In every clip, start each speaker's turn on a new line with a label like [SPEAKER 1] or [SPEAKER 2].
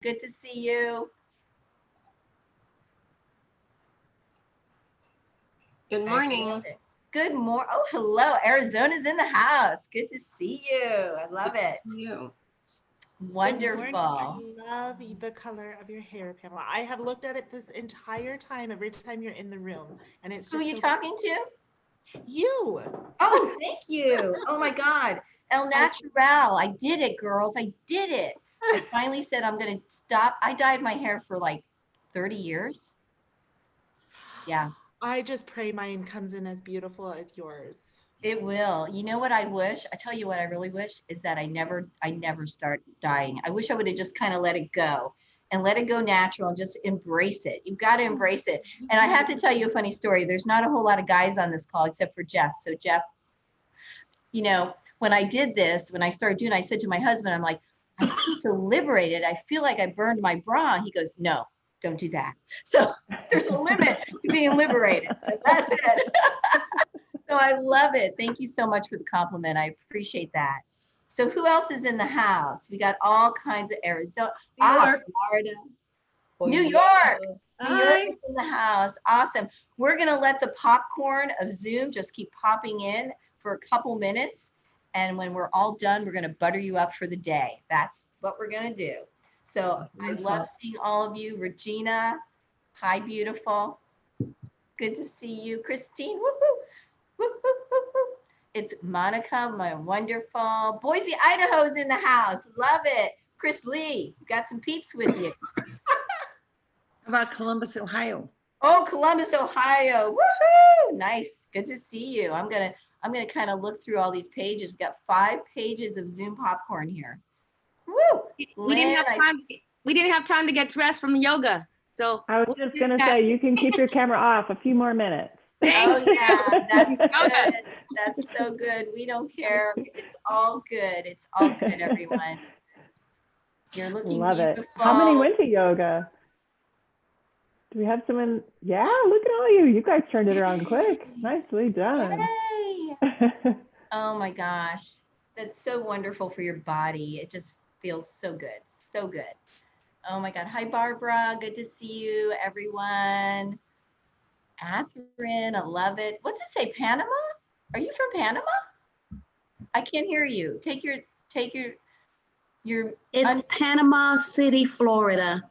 [SPEAKER 1] Good to see you.
[SPEAKER 2] Good morning.
[SPEAKER 1] Good morning. Oh, hello. Arizona's in the house. Good to see you. I love it.
[SPEAKER 2] You.
[SPEAKER 1] Wonderful.
[SPEAKER 3] I love the color of your hair, Pamela. I have looked at it this entire time, every time you're in the room. And it's
[SPEAKER 1] Who
[SPEAKER 3] just
[SPEAKER 1] are you talking to?
[SPEAKER 3] You.
[SPEAKER 1] Oh, thank you. Oh my God. El Natural. I did it, girls. I did it. I finally said I'm going to stop. I dyed my hair for like 30 years. Yeah.
[SPEAKER 3] I just pray mine comes in as beautiful as yours.
[SPEAKER 1] It will. You know what I wish? I tell you what I really wish is that I never start dyeing. I wish I would have just kind of let it go and let it go natural and just embrace it. You've got to embrace it. And I have to tell you a funny story. There's not a whole lot of guys on this call except for Jeff. So Jeff, you know, when I did this, when I started doing, I said to my husband, I'm like, I feel so liberated. I feel like I burned my bra. He goes, no, don't do that. So there's a limit to being liberated. That's it. So I love it. Thank you so much for the compliment. I appreciate that. So who else is in the house? We got all kinds of Arizona, Florida, New York. New York is in the house. Awesome. We're going to let the popcorn of Zoom just keep popping in for a couple minutes. And when we're all done, we're going to butter you up for the day. That's what we're going to do. So I love seeing all of you. Regina, hi, beautiful. Good to see you. Christine, woo-hoo. It's Monica, my wonderful. Boise, Idaho's in the house. Love it. Chris Lee, you got some peeps with you.
[SPEAKER 4] How about Columbus, Ohio?
[SPEAKER 1] Oh, Columbus, Ohio. Woohoo! Nice. Good to see you. I'm gonna kind of look through all these pages. We've got 5 pages of Zoom popcorn here. Woo!
[SPEAKER 5] We didn't have time to get dressed from yoga. So
[SPEAKER 6] I was just gonna say you can keep your camera off a few more minutes.
[SPEAKER 1] Oh yeah, that's good. That's so good. We don't care. It's all good. It's all good, everyone. You're looking
[SPEAKER 6] Love
[SPEAKER 1] beautiful.
[SPEAKER 6] it. How many went to yoga? Do we have someone? Yeah, look at all you. You guys turned it around quick. Nicely done.
[SPEAKER 1] Yay. Oh my gosh. That's so wonderful for your body. It just feels so good. So good. Oh my God. Hi, Barbara. Good to see you, everyone. Catherine, I love it. What's it say? Panama? Are you from Panama? I can't hear you. Take your.
[SPEAKER 7] It's Panama City, Florida.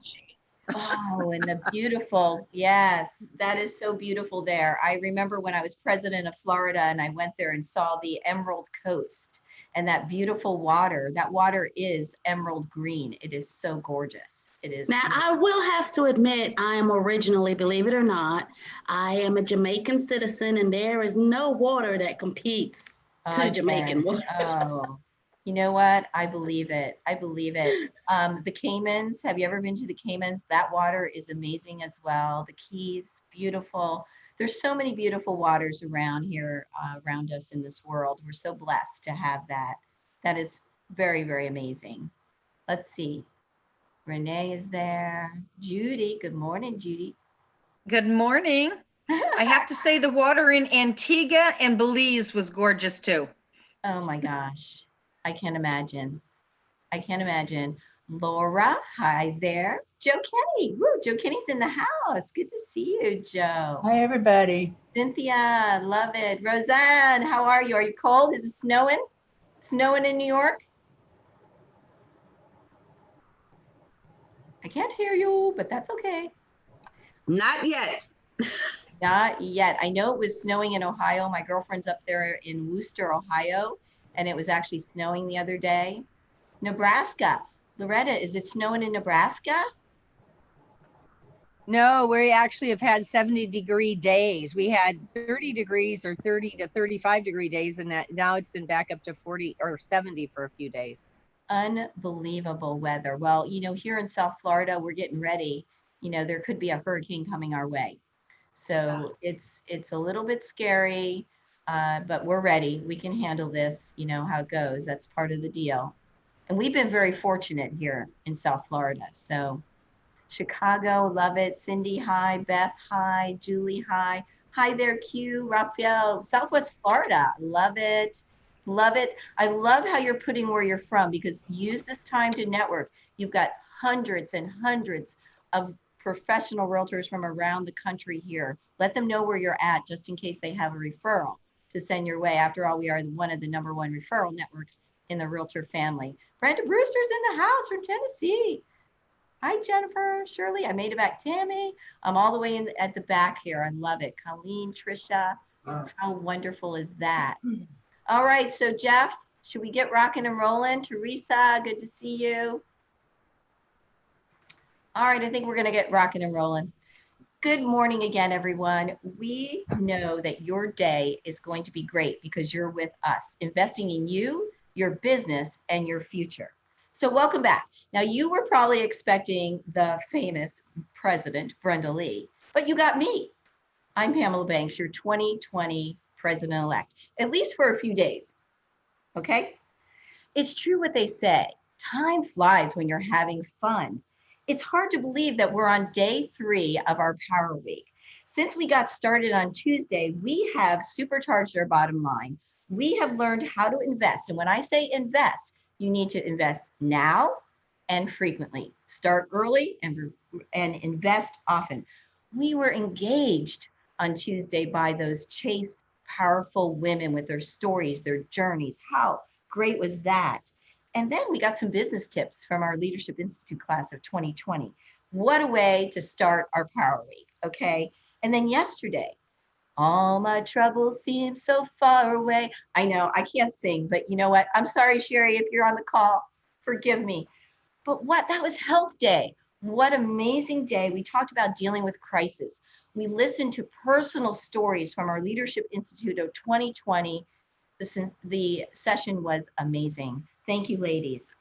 [SPEAKER 1] Oh, and the beautiful, yes, that is so beautiful there. I remember when I was president of Florida and I went there and saw the Emerald Coast and that beautiful water. That water is emerald green. It is so gorgeous. It is.
[SPEAKER 7] Now, I will have to admit, I am originally, believe it or not, I am a Jamaican citizen, and there is no water that competes to Jamaican water.
[SPEAKER 1] Oh, you know what? I believe it. I believe it. The Caymans, have you ever been to the Caymans? That water is amazing as well. The Keys, beautiful. There's so many beautiful waters around here, around us in this world. We're so blessed to have that. That is very, very amazing. Let's see. Renee is there. Judy, good morning, Judy.
[SPEAKER 8] Good morning. I have to say the water in Antigua and Belize was gorgeous too.
[SPEAKER 1] Oh my gosh. I can't imagine. I can't imagine. Laura, hi there. Joe Kenny. Woo, Joe Kenny's in the house. Good to see you, Joe.
[SPEAKER 9] Hi, everybody.
[SPEAKER 1] Cynthia, love it. Roseanne, how are you? Are you cold? Is it snowing? Snowing in New York? I can't hear you, but that's okay.
[SPEAKER 7] Not yet.
[SPEAKER 1] Not yet. I know it was snowing in Ohio. My girlfriend's up there in Worcester, Ohio, and it was actually snowing the other day. Nebraska. Loretta, is it snowing in Nebraska?
[SPEAKER 10] No, we actually have had 70-degree days. We had 30 degrees or 30 to 35-degree days, and now it's been back up to 40 or 70 for a few days.
[SPEAKER 1] Unbelievable weather. Well, you know, here in South Florida, we're getting ready. You know, there could be a hurricane coming our way. So it's a little bit scary, but we're ready. We can handle this, you know how it goes. That's part of the deal. And we've been very fortunate here in South Florida. So Chicago, love it. Cindy, hi. Beth, hi. Julie, hi. Hi there, Q, Raphael. Southwest Florida, love it. Love it. I love how you're putting where you're from, because use this time to network. You've got hundreds and hundreds of professional realtors from around the country here. Let them know where you're at just in case they have a referral to send your way. After all, we are one of the #1 referral networks in the realtor family. Brenda Brewster's in the house from Tennessee. Hi, Jennifer, Shirley. I made it back. Tammy. I'm all the way in at the back here. I love it. Colleen, Trisha. How wonderful is that? All right. So, Jeff, should we get rocking and rolling? Teresa, good to see you. All right. I think we're going to get rocking and rolling. Good morning again, everyone. We know that your day is going to be great because you're with us, investing in you, your business, and your future. So welcome back. Now, you were probably expecting the famous President, Brenda Lee, but you got me. I'm Pamela Banks, your 2020 President-elect, at least for a few days, okay? It's true what they say. Time flies when you're having fun. It's hard to believe that we're on day 3 of our Power Week. Since we got started on Tuesday, we have supercharged our bottom line. We have learned how to invest. And when I say invest, you need to invest now and frequently. Start early and invest often. We were engaged on Tuesday by those Chase powerful women with their stories, their journeys. How great was that? And then we got some business tips from our Leadership Institute class of 2020. What a way to start our Power Week, okay? And then yesterday, all my troubles seem so far away. I know I can't sing, but you know what? I'm sorry, Sherry, if you're on the call, forgive me. But that was Health Day. What amazing day. We talked about dealing with crisis. We listened to personal stories from our Leadership Institute of 2020. The session was amazing. Thank you, ladies.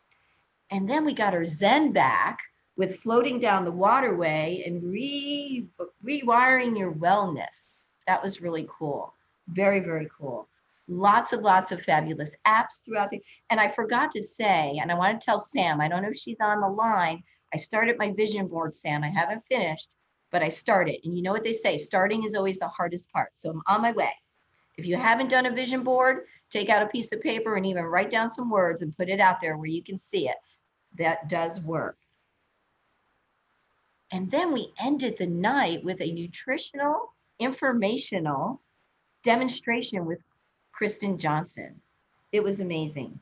[SPEAKER 1] And then we got our Zen back with floating down the waterway and rewiring your wellness. That was really cool. Very, very cool. Lots of fabulous apps throughout and I forgot to say, and I want to tell Sam, I don't know if she's on the line. I started my vision board, Sam. I haven't finished, but I started. And you know what they say, starting is always the hardest part. So I'm on my way. If you haven't done a vision board, take out a piece of paper and even write down some words and put it out there where you can see it. That does work. And then we ended the night with a nutritional, informational demonstration with Kristen Johnson. It was amazing.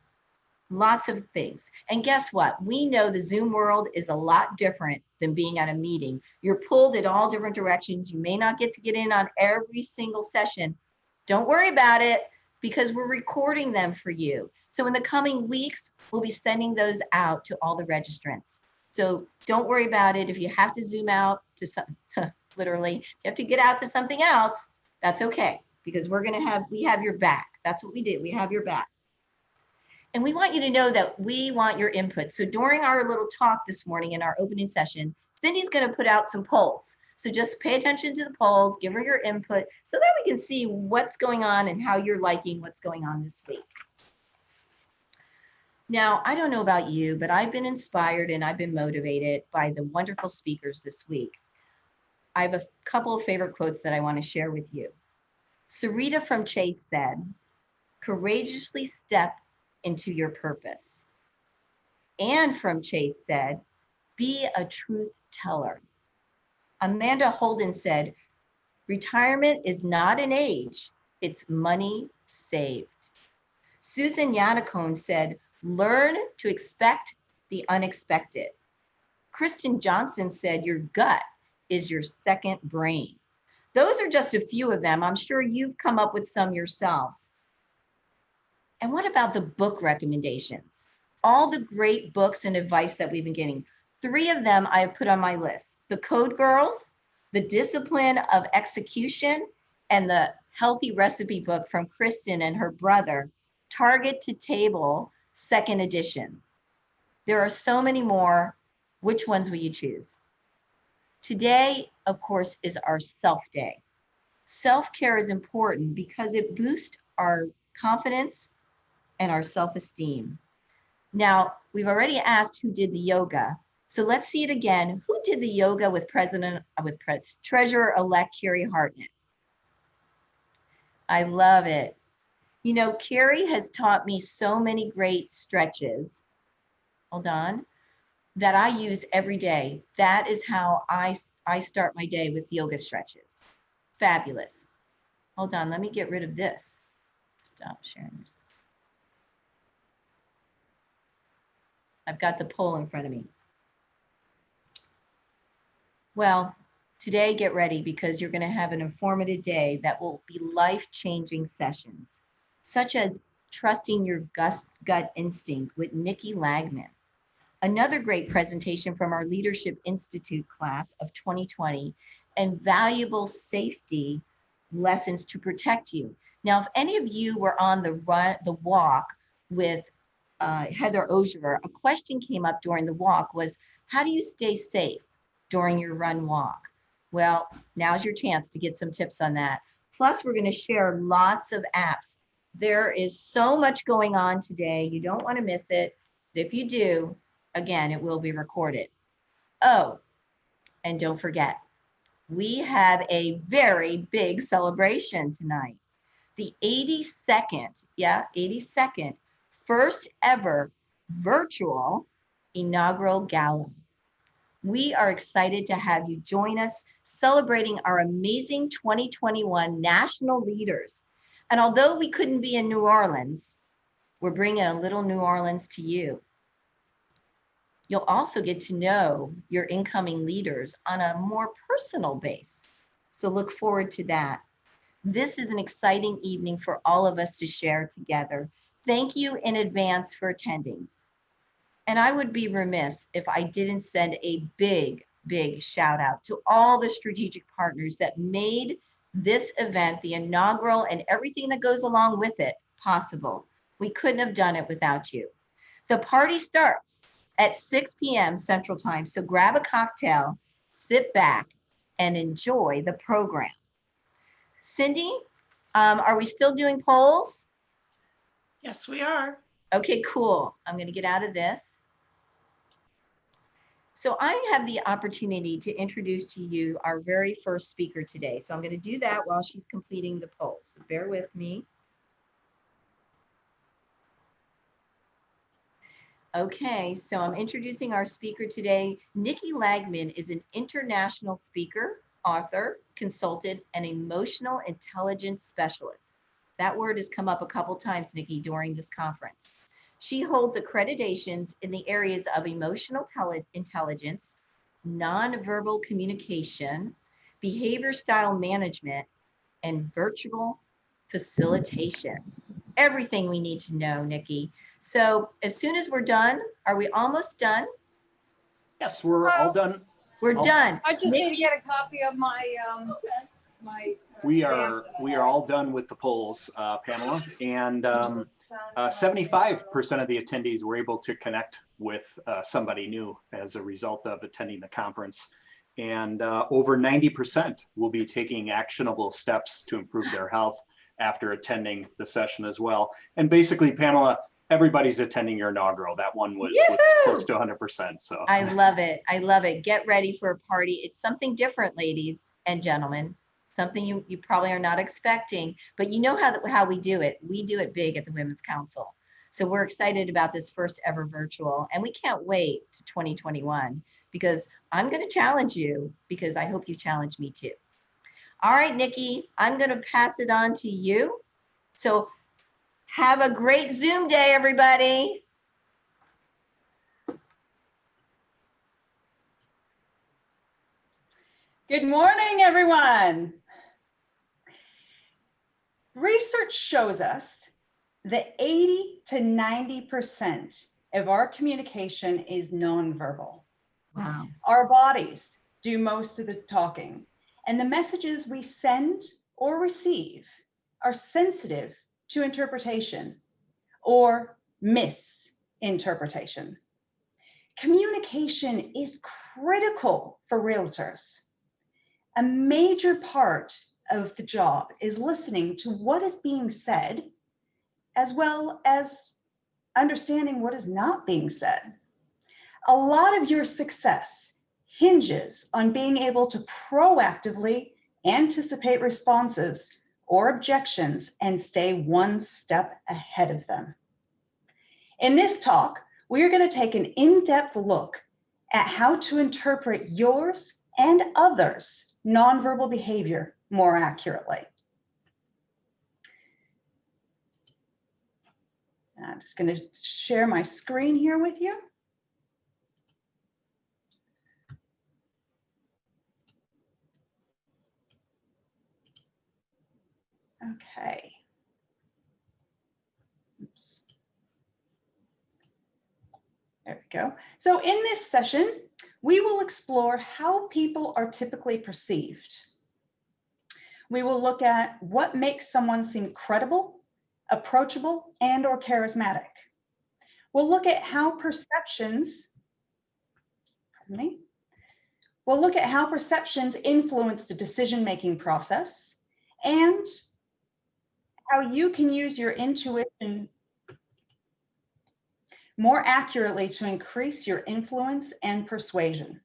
[SPEAKER 1] Lots of things. And guess what? We know the Zoom world is a lot different than being at a meeting. You're pulled in all different directions. You may not get to get in on every single session. Don't worry about it because we're recording them for you. So in the coming weeks, we'll be sending those out to all the registrants. So don't worry about it. If you have to Zoom out to literally, if you have to get out to something else, that's okay. Because we have your back. That's what we do. We have your back. And we want you to know that we want your input. So during our little talk this morning in our opening session, Cindy's going to put out some polls. So just pay attention to the polls, give her your input so that we can see what's going on and how you're liking what's going on this week. Now, I don't know about you, but I've been inspired and I've been motivated by the wonderful speakers this week. I have a couple of favorite quotes that I want to share with you. Sarita from Chase said, courageously step into your purpose. Anne from Chase said, be a truth teller. Amanda Holden said, retirement is not an age, it's money saved. Susan Yannicone said, learn to expect the unexpected. Kristen Johnson said, your gut is your second brain. Those are just a few of them. I'm sure you've come up with some yourselves. And what about the book recommendations? All the great books and advice that we've been getting. 3 of them I have put on my list. The Code Girls, The Discipline of Execution, and the Healthy Recipe book from Kristen and her brother, Target to Table, 2nd edition. There are so many more. Which ones will you choose? Today, of course, is our self-day. Self-care is important because it boosts our confidence and our self-esteem. Now, we've already asked who did the yoga. So let's see it again. Who did the yoga with Treasurer-elect Carrie Hartnett? I love it. You know, Carrie has taught me so many great stretches. Hold on. that I use every day. That is how I start my day, with yoga stretches. Fabulous. Hold on, let me get rid of this. Stop sharing. I've got the poll in front of me. Well, today get ready, because you're going to have an informative day that will be life-changing sessions, such as trusting your gut instinct with Nikki Langman. Another great presentation from our Leadership Institute class of 2020, and valuable safety lessons to protect you. Now, if any of you were on the walk with Heather Ogier, a question came up during the walk was, how do you stay safe during your run walk? Well, now's your chance to get some tips on that. Plus, we're going to share lots of apps. There is so much going on today. You don't want to miss it. If you do, again, it will be recorded. Oh, and don't forget, we have a very big celebration tonight. The 82nd first ever virtual inaugural gala. We are excited to have you join us, celebrating our amazing 2021 national leaders. And although we couldn't be in New Orleans, we're bringing a little New Orleans to you. You'll also get to know your incoming leaders on a more personal base. So look forward to that. This is an exciting evening for all of us to share together. Thank you in advance for attending. And I would be remiss if I didn't send a big, big shout out to all the strategic partners that made this event, the inaugural, and everything that goes along with it, possible. We couldn't have done it without you. The party starts at 6 p.m. Central Time, so grab a cocktail, sit back, and enjoy the program. Cindy, are we still doing polls?
[SPEAKER 2] Yes, we are.
[SPEAKER 1] Okay, cool. I'm going to get out of this. So I have the opportunity to introduce to you our very first speaker today. So I'm going to do that while she's completing the polls. So bear with me. Okay, so I'm introducing our speaker today. Nikki Langman is an international speaker, author, consultant, and emotional intelligence specialist. That word has come up a couple times, Nikki, during this conference. She holds accreditations in the areas of emotional intelligence, nonverbal communication, behavior style management, and virtual facilitation. Everything we need to know, Nikki. So as soon as we're done, are we almost done?
[SPEAKER 9] Yes, we're all done.
[SPEAKER 1] We're done.
[SPEAKER 8] I just
[SPEAKER 1] Nikki,
[SPEAKER 8] need to get a copy of my,
[SPEAKER 9] We are all done with the polls, Pamela, and 75% of the attendees were able to connect with somebody new as a result of attending the conference, and over 90% will be taking actionable steps to improve their health after attending the session as well. And basically, Pamela, everybody's attending your inaugural. That one was close to 100%. So
[SPEAKER 1] I love it. I love it. Get ready for a party. It's something different, ladies and gentlemen. Something you probably are not expecting, but you know how we do it. We do it big at the Women's Council. So we're excited about this first ever virtual, and we can't wait to 2021, because I'm going to challenge you, because I hope you challenge me too. All right, Nikki, I'm going to pass it on to you. So have a great Zoom day, everybody.
[SPEAKER 11] Good morning, everyone. Research shows us that 80 to 90% of our communication is nonverbal.
[SPEAKER 1] Wow.
[SPEAKER 11] Our bodies do most of the talking, and the messages we send or receive are sensitive to interpretation or misinterpretation. Communication is critical for realtors. A major part of the job is listening to what is being said, as well as understanding what is not being said. A lot of your success hinges on being able to proactively anticipate responses or objections and stay one step ahead of them. In this talk, we are going to take an in-depth look at how to interpret yours and others' nonverbal behavior more accurately. I'm just going to share my screen here with you. Okay. Oops. There we go. So in this session, we will explore how people are typically perceived. We will look at what makes someone seem credible, approachable, and or charismatic. We'll look at how perceptions, pardon me, we'll look at how perceptions influence the decision-making process and how you can use your intuition more accurately to increase your influence and persuasion.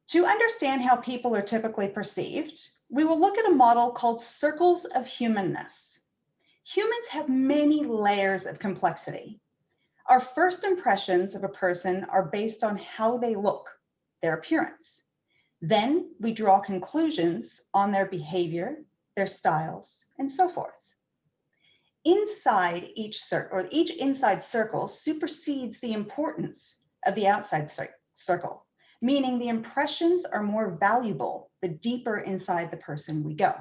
[SPEAKER 11] To understand how people are typically perceived, we will look at a model called circles of humanness. Humans have many layers of complexity. Our first impressions of a person are based on how they look, their appearance. Then we draw conclusions on their behavior, their styles, and so forth. Inside each circle, or each inside circle supersedes the importance of the outside circle, meaning the impressions are more valuable the deeper inside the person we go.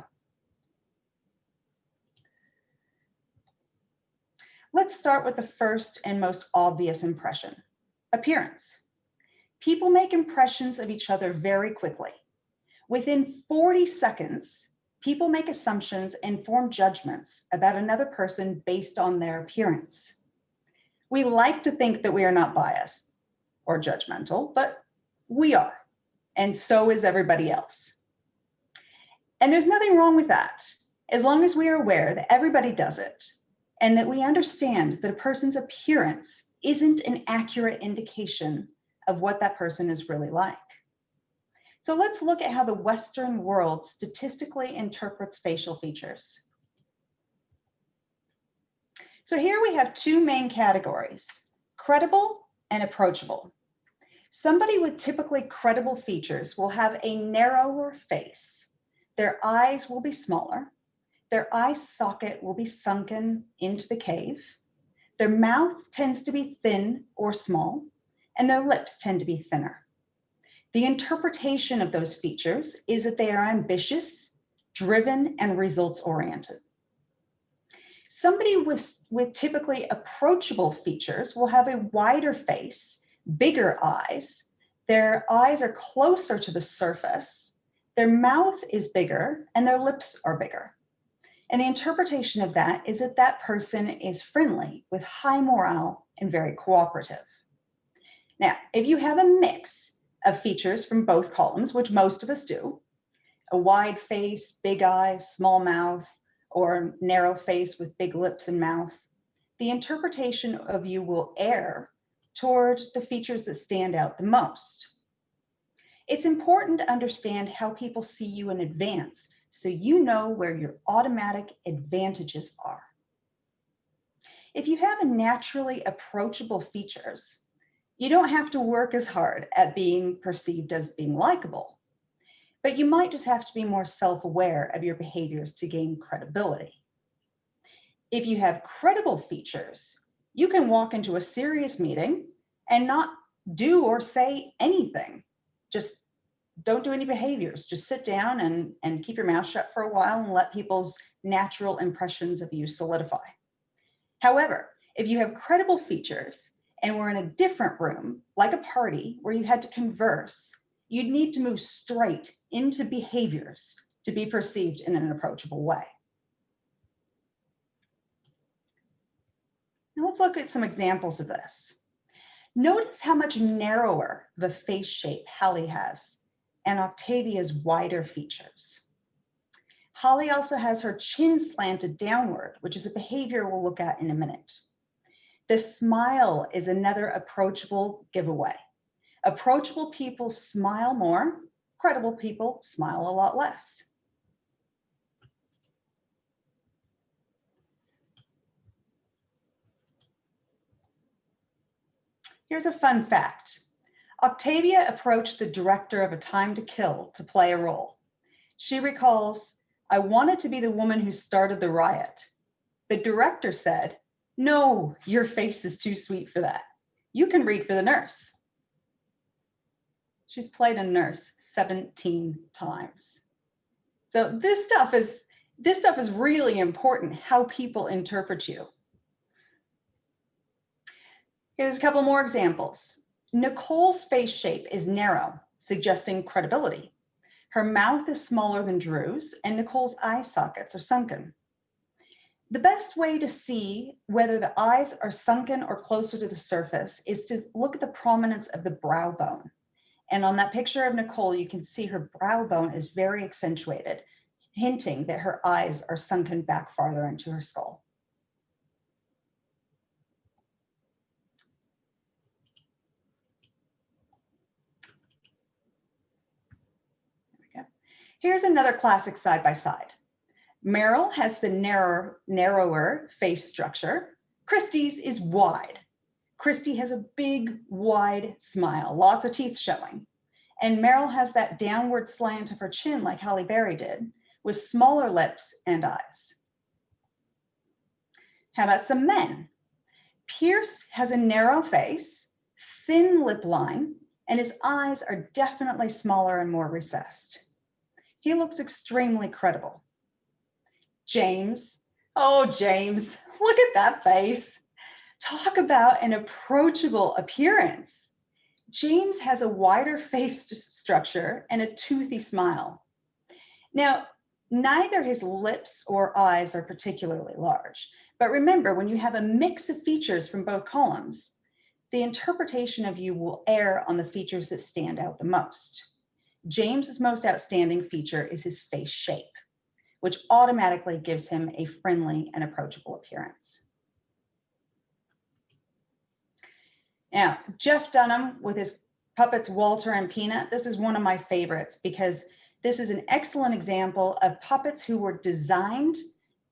[SPEAKER 11] Let's start with the first and most obvious impression, appearance. People make impressions of each other very quickly. Within 40 seconds, people make assumptions and form judgments about another person based on their appearance. We like to think that we are not biased or judgmental, but we are, and so is everybody else. And there's nothing wrong with that, as long as we are aware that everybody does it, and that we understand that a person's appearance isn't an accurate indication of what that person is really like. So let's look at how the Western world statistically interprets facial features. So here we have two main categories, credible and approachable. Somebody with typically credible features will have a narrower face. Their eyes will be smaller. Their eye socket will be sunken into the cave. Their mouth tends to be thin or small, and their lips tend to be thinner. The interpretation of those features is that they are ambitious, driven, and results-oriented. Somebody with typically approachable features will have a wider face, bigger eyes. Their eyes are closer to the surface. Their mouth is bigger, and their lips are bigger. And the interpretation of that is that that person is friendly, with high morale, and very cooperative. Now, if you have a mix of features from both columns, which most of us do, a wide face, big eyes, small mouth, or narrow face with big lips and mouth, the interpretation of you will err toward the features that stand out the most. It's important to understand how people see you in advance so you know where your automatic advantages are. If you have a naturally approachable features, you don't have to work as hard at being perceived as being likable, but you might just have to be more self-aware of your behaviors to gain credibility. If you have credible features, you can walk into a serious meeting and not do or say anything. Just don't do any behaviors. Just sit down and keep your mouth shut for a while and let people's natural impressions of you solidify. However, if you have credible features and we're in a different room, like a party where you had to converse, you'd need to move straight into behaviors to be perceived in an approachable way. Now let's look at some examples of this. Notice how much narrower the face shape Holly has and Octavia's wider features. Holly also has her chin slanted downward, which is a behavior we'll look at in a minute. The smile is another approachable giveaway. Approachable people smile more, credible people smile a lot less. Here's a fun fact. Octavia approached the director of A Time to Kill to play a role. She recalls, "I wanted to be the woman who started the riot. The director said, 'No, your face is too sweet for that. You can read for the nurse.'" She's played a nurse 17 times. So this stuff is really important, how people interpret you. Here's a couple more examples. Nicole's face shape is narrow, suggesting credibility. Her mouth is smaller than Drew's, and Nicole's eye sockets are sunken. The best way to see whether the eyes are sunken or closer to the surface is to look at the prominence of the brow bone. And on that picture of Nicole, you can see her brow bone is very accentuated, hinting that her eyes are sunken back farther into her skull. Here's another classic side by side. Meryl has the narrower face structure. Christie's is wide. Christy has a big, wide smile, lots of teeth showing. And Meryl has that downward slant of her chin like Halle Berry did, with smaller lips and eyes. How about some men? Pierce has a narrow face, thin lip line, and his eyes are definitely smaller and more recessed. He looks extremely credible. James, oh James, look at that face. Talk about an approachable appearance. James has a wider face structure and a toothy smile. Now, neither his lips or eyes are particularly large, but remember, when you have a mix of features from both columns, the interpretation of you will err on the features that stand out the most. James's most outstanding feature is his face shape, which automatically gives him a friendly and approachable appearance. Now, Jeff Dunham with his puppets Walter and Peanut, this is one of my favorites because this is an excellent example of puppets who were designed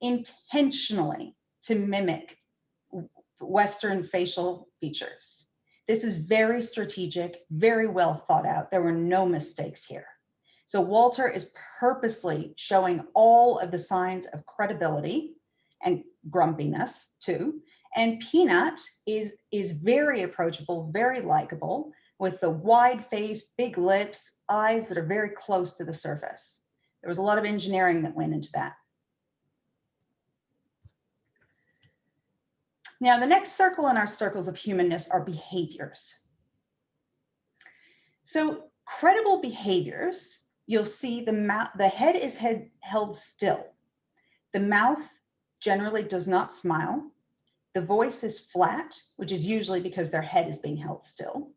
[SPEAKER 11] intentionally to mimic Western facial features. This is very strategic, very well thought out. There were no mistakes here. So Walter is purposely showing all of the signs of credibility and grumpiness too. And Peanut is very approachable, very likable, with the wide face, big lips, eyes that are very close to the surface. There was a lot of engineering that went into that. Now, the next circle in our circles of humanness are behaviors. So credible behaviors, you'll see the head is held still. The mouth generally does not smile. The voice is flat, which is usually because their head is being held still.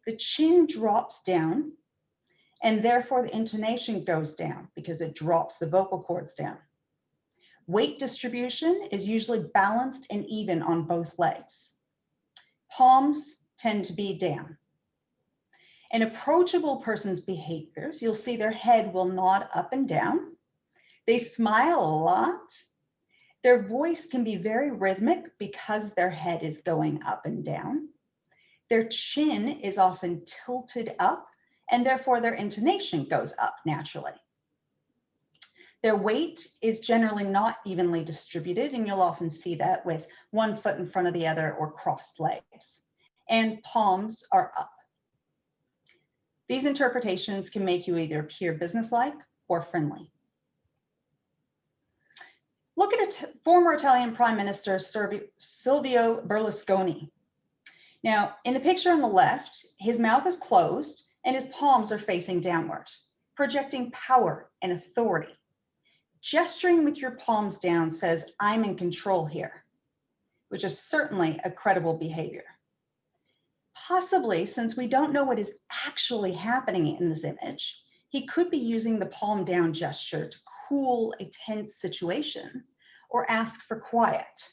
[SPEAKER 11] The chin drops down, and therefore the intonation goes down because it drops the vocal cords down. Weight distribution is usually balanced and even on both legs. Palms tend to be down. An approachable person's behaviors, you'll see their head will nod up and down. They smile a lot. Their voice can be very rhythmic because their head is going up and down. Their chin is often tilted up, and therefore their intonation goes up naturally. Their weight is generally not evenly distributed, and you'll often see that with one foot in front of the other or crossed legs. And palms are up. These interpretations can make you either appear businesslike or friendly. Look at former Italian Prime Minister Silvio Berlusconi. Now, in the picture on the left, his mouth is closed and his palms are facing downward, projecting power and authority. Gesturing with your palms down says, "I'm in control here," which is certainly a credible behavior. Possibly, since we don't know what is actually happening in this image, he could be using the palm down gesture to cool a tense situation or ask for quiet.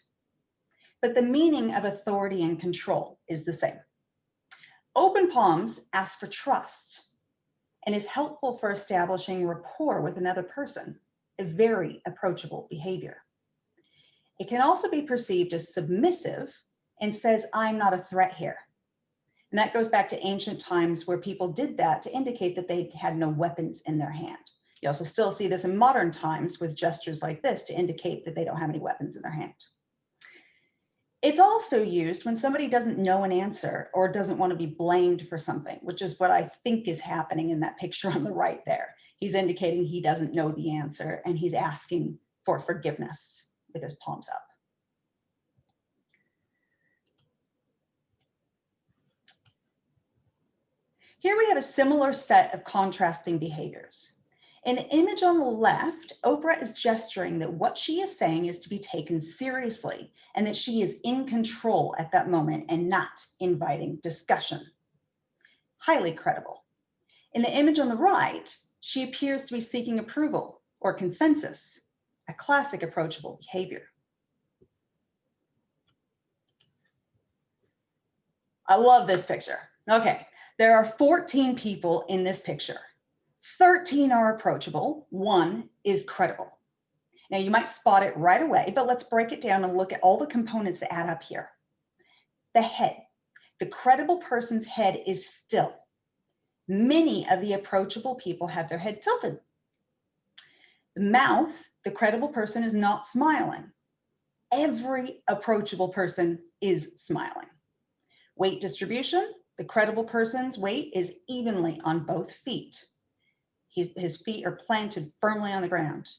[SPEAKER 11] But the meaning of authority and control is the same. Open palms ask for trust and is helpful for establishing rapport with another person, a very approachable behavior. It can also be perceived as submissive and says, "I'm not a threat here." And that goes back to ancient times where people did that to indicate that they had no weapons in their hand. You also still see this in modern times with gestures like this to indicate that they don't have any weapons in their hand. It's also used when somebody doesn't know an answer or doesn't want to be blamed for something, which is what I think is happening in that picture on the right there. He's indicating he doesn't know the answer and he's asking for forgiveness with his palms up. Here we have a similar set of contrasting behaviors. In the image on the left, Oprah is gesturing that what she is saying is to be taken seriously and that she is in control at that moment and not inviting discussion. Highly credible. In the image on the right, she appears to be seeking approval or consensus, a classic approachable behavior. I love this picture. Okay, there are 14 people in this picture. 13 are approachable, 1 is credible. Now you might spot it right away, but let's break it down and look at all the components that add up here. The head. The credible person's head is still. Many of the approachable people have their head tilted. The mouth, the credible person is not smiling. Every approachable person is smiling. Weight distribution, the credible person's weight is evenly on both feet. His feet are planted firmly on the ground.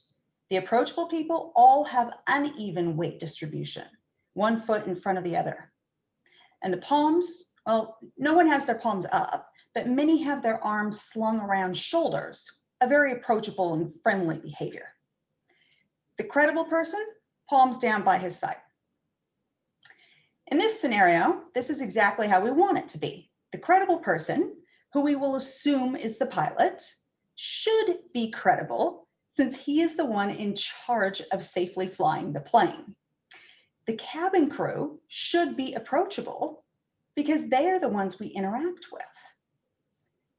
[SPEAKER 11] The approachable people all have uneven weight distribution, 1 foot in front of the other. And the palms, well, no one has their palms up, but many have their arms slung around shoulders, a very approachable and friendly behavior. The credible person, palms down by his side. In this scenario, this is exactly how we want it to be. The credible person, who we will assume is the pilot, should be credible since he is the one in charge of safely flying the plane. The cabin crew should be approachable because they are the ones we interact with.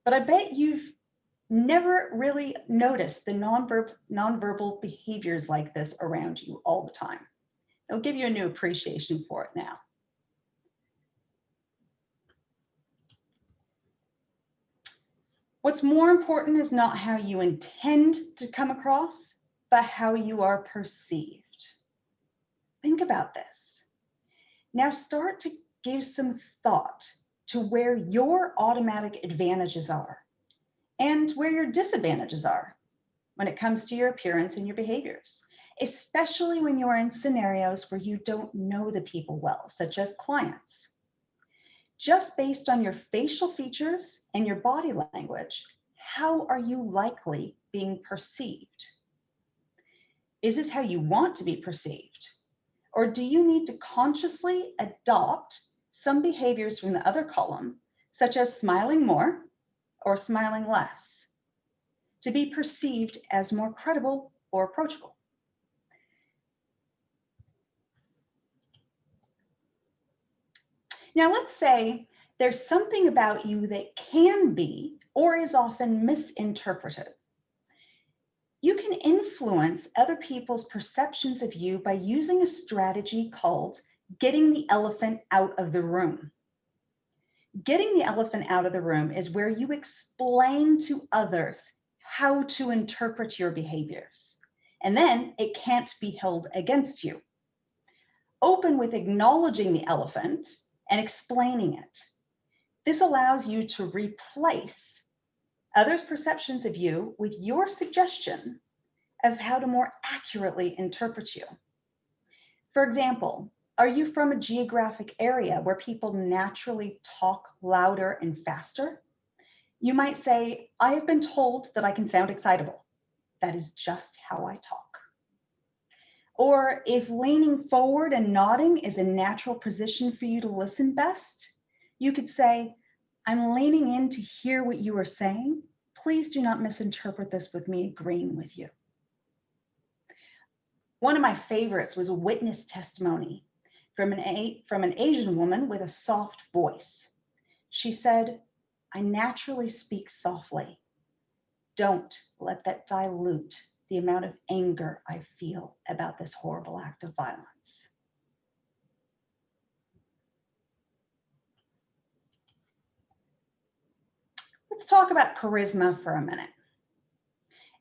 [SPEAKER 11] But I bet you've never really noticed the nonverbal behaviors like this around you all the time. It'll give you a new appreciation for it now. What's more important is not how you intend to come across, but how you are perceived. Think about this. Now start to give some thought to where your automatic advantages are and where your disadvantages are when it comes to your appearance and your behaviors, especially when you are in scenarios where you don't know the people well, such as clients. Just based on your facial features and your body language, how are you likely being perceived? Is this how you want to be perceived? Or do you need to consciously adopt some behaviors from the other column, such as smiling more or smiling less, to be perceived as more credible or approachable? Now, let's say there's something about you that can be or is often misinterpreted. You can influence other people's perceptions of you by using a strategy called getting the elephant out of the room. Getting the elephant out of the room is where you explain to others how to interpret your behaviors, and then it can't be held against you. Open with acknowledging the elephant and explaining it. This allows you to replace others' perceptions of you with your suggestion of how to more accurately interpret you. For example, are you from a geographic area where people naturally talk louder and faster? You might say, I have been told that I can sound excitable. That is just how I talk. Or if leaning forward and nodding is a natural position for you to listen best, you could say, I'm leaning in to hear what you are saying. Please do not misinterpret this with me agreeing with you. One of my favorites was a witness testimony from an Asian woman with a soft voice. She said, I naturally speak softly. Don't let that dilute the amount of anger I feel about this horrible act of violence. Let's talk about charisma for a minute.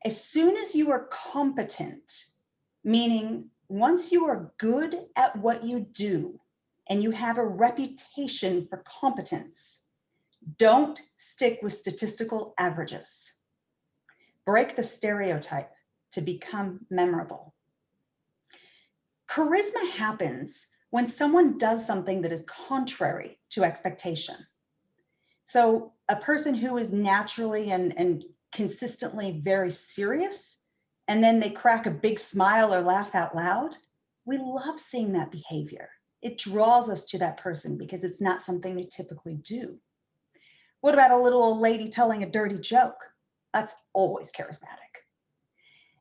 [SPEAKER 11] As soon as you are competent, meaning once you are good at what you do and you have a reputation for competence, don't stick with statistical averages. Break the stereotype to become memorable. Charisma happens when someone does something that is contrary to expectation. So a person who is naturally and consistently very serious, and then they crack a big smile or laugh out loud, we love seeing that behavior. It draws us to that person because it's not something they typically do. What about a little old lady telling a dirty joke? That's always charismatic.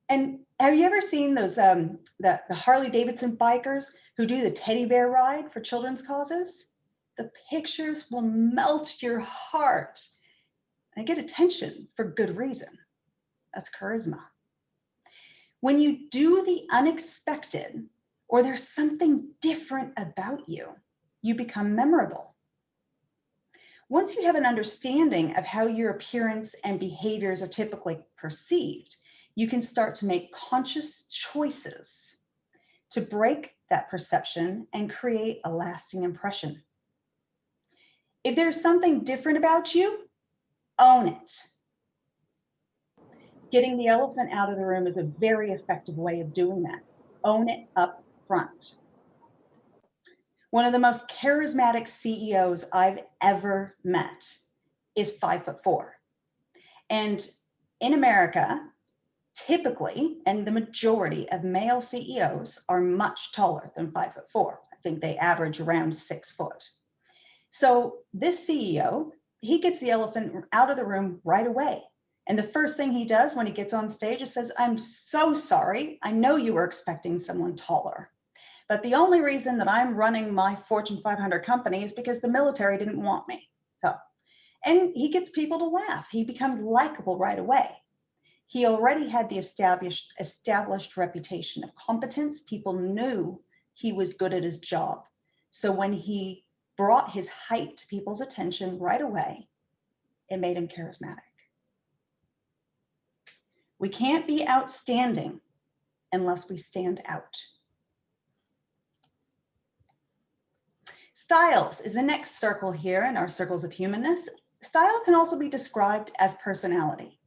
[SPEAKER 11] And have you ever seen those the Harley Davidson bikers who do the teddy bear ride for children's causes? The pictures will melt your heart. They get attention for good reason. That's charisma. When you do the unexpected, or there's something different about you, you become memorable. Once you have an understanding of how your appearance and behaviors are typically perceived, you can start to make conscious choices to break that perception and create a lasting impression. If there's something different about you, own it. Getting the elephant out of the room is a very effective way of doing that. Own it up front. One of the most charismatic CEOs I've ever met is 5'4". And in America, typically, and the majority of male CEOs are much taller than 5'4". I think they average around 6 foot. So this CEO, he gets the elephant out of the room right away. And the first thing he does when he gets on stage is says, "I'm so sorry. I know you were expecting someone taller. But the only reason that I'm running my Fortune 500 company is because the military didn't want me." And he gets people to laugh. He becomes likable right away. He already had the established reputation of competence. People knew he was good at his job. So when he brought his height to people's attention right away, it made him charismatic. We can't be outstanding unless we stand out. Styles is the next circle here in our circles of humanness. Style can also be described as personality.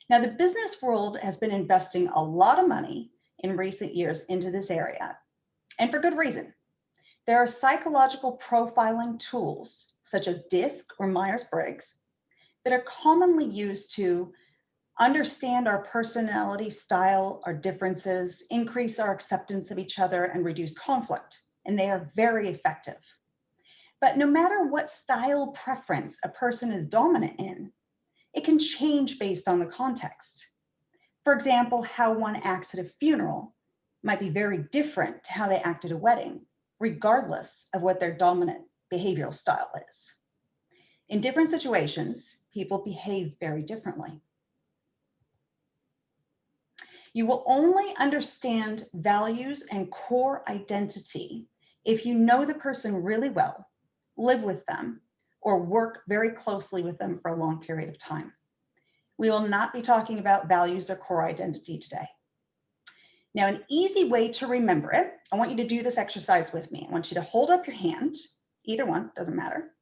[SPEAKER 11] Now, the business world has been investing a lot of money in recent years into this area, and for good reason. There are psychological profiling tools, such as DISC or Myers-Briggs, that are commonly used to understand our personality, style, our differences, increase our acceptance of each other, and reduce conflict. And they are very effective. But no matter what style preference a person is dominant in, it can change based on the context. For example, how one acts at a funeral might be very different to how they act at a wedding, regardless of what their dominant behavioral style is. In different situations, people behave very differently. You will only understand values and core identity if you know the person really well, live with them, or work very closely with them for a long period of time. We will not be talking about values or core identity today. Now, an easy way to remember it, I want you to do this exercise with me. I want you to hold up your hand, either one, doesn't matter.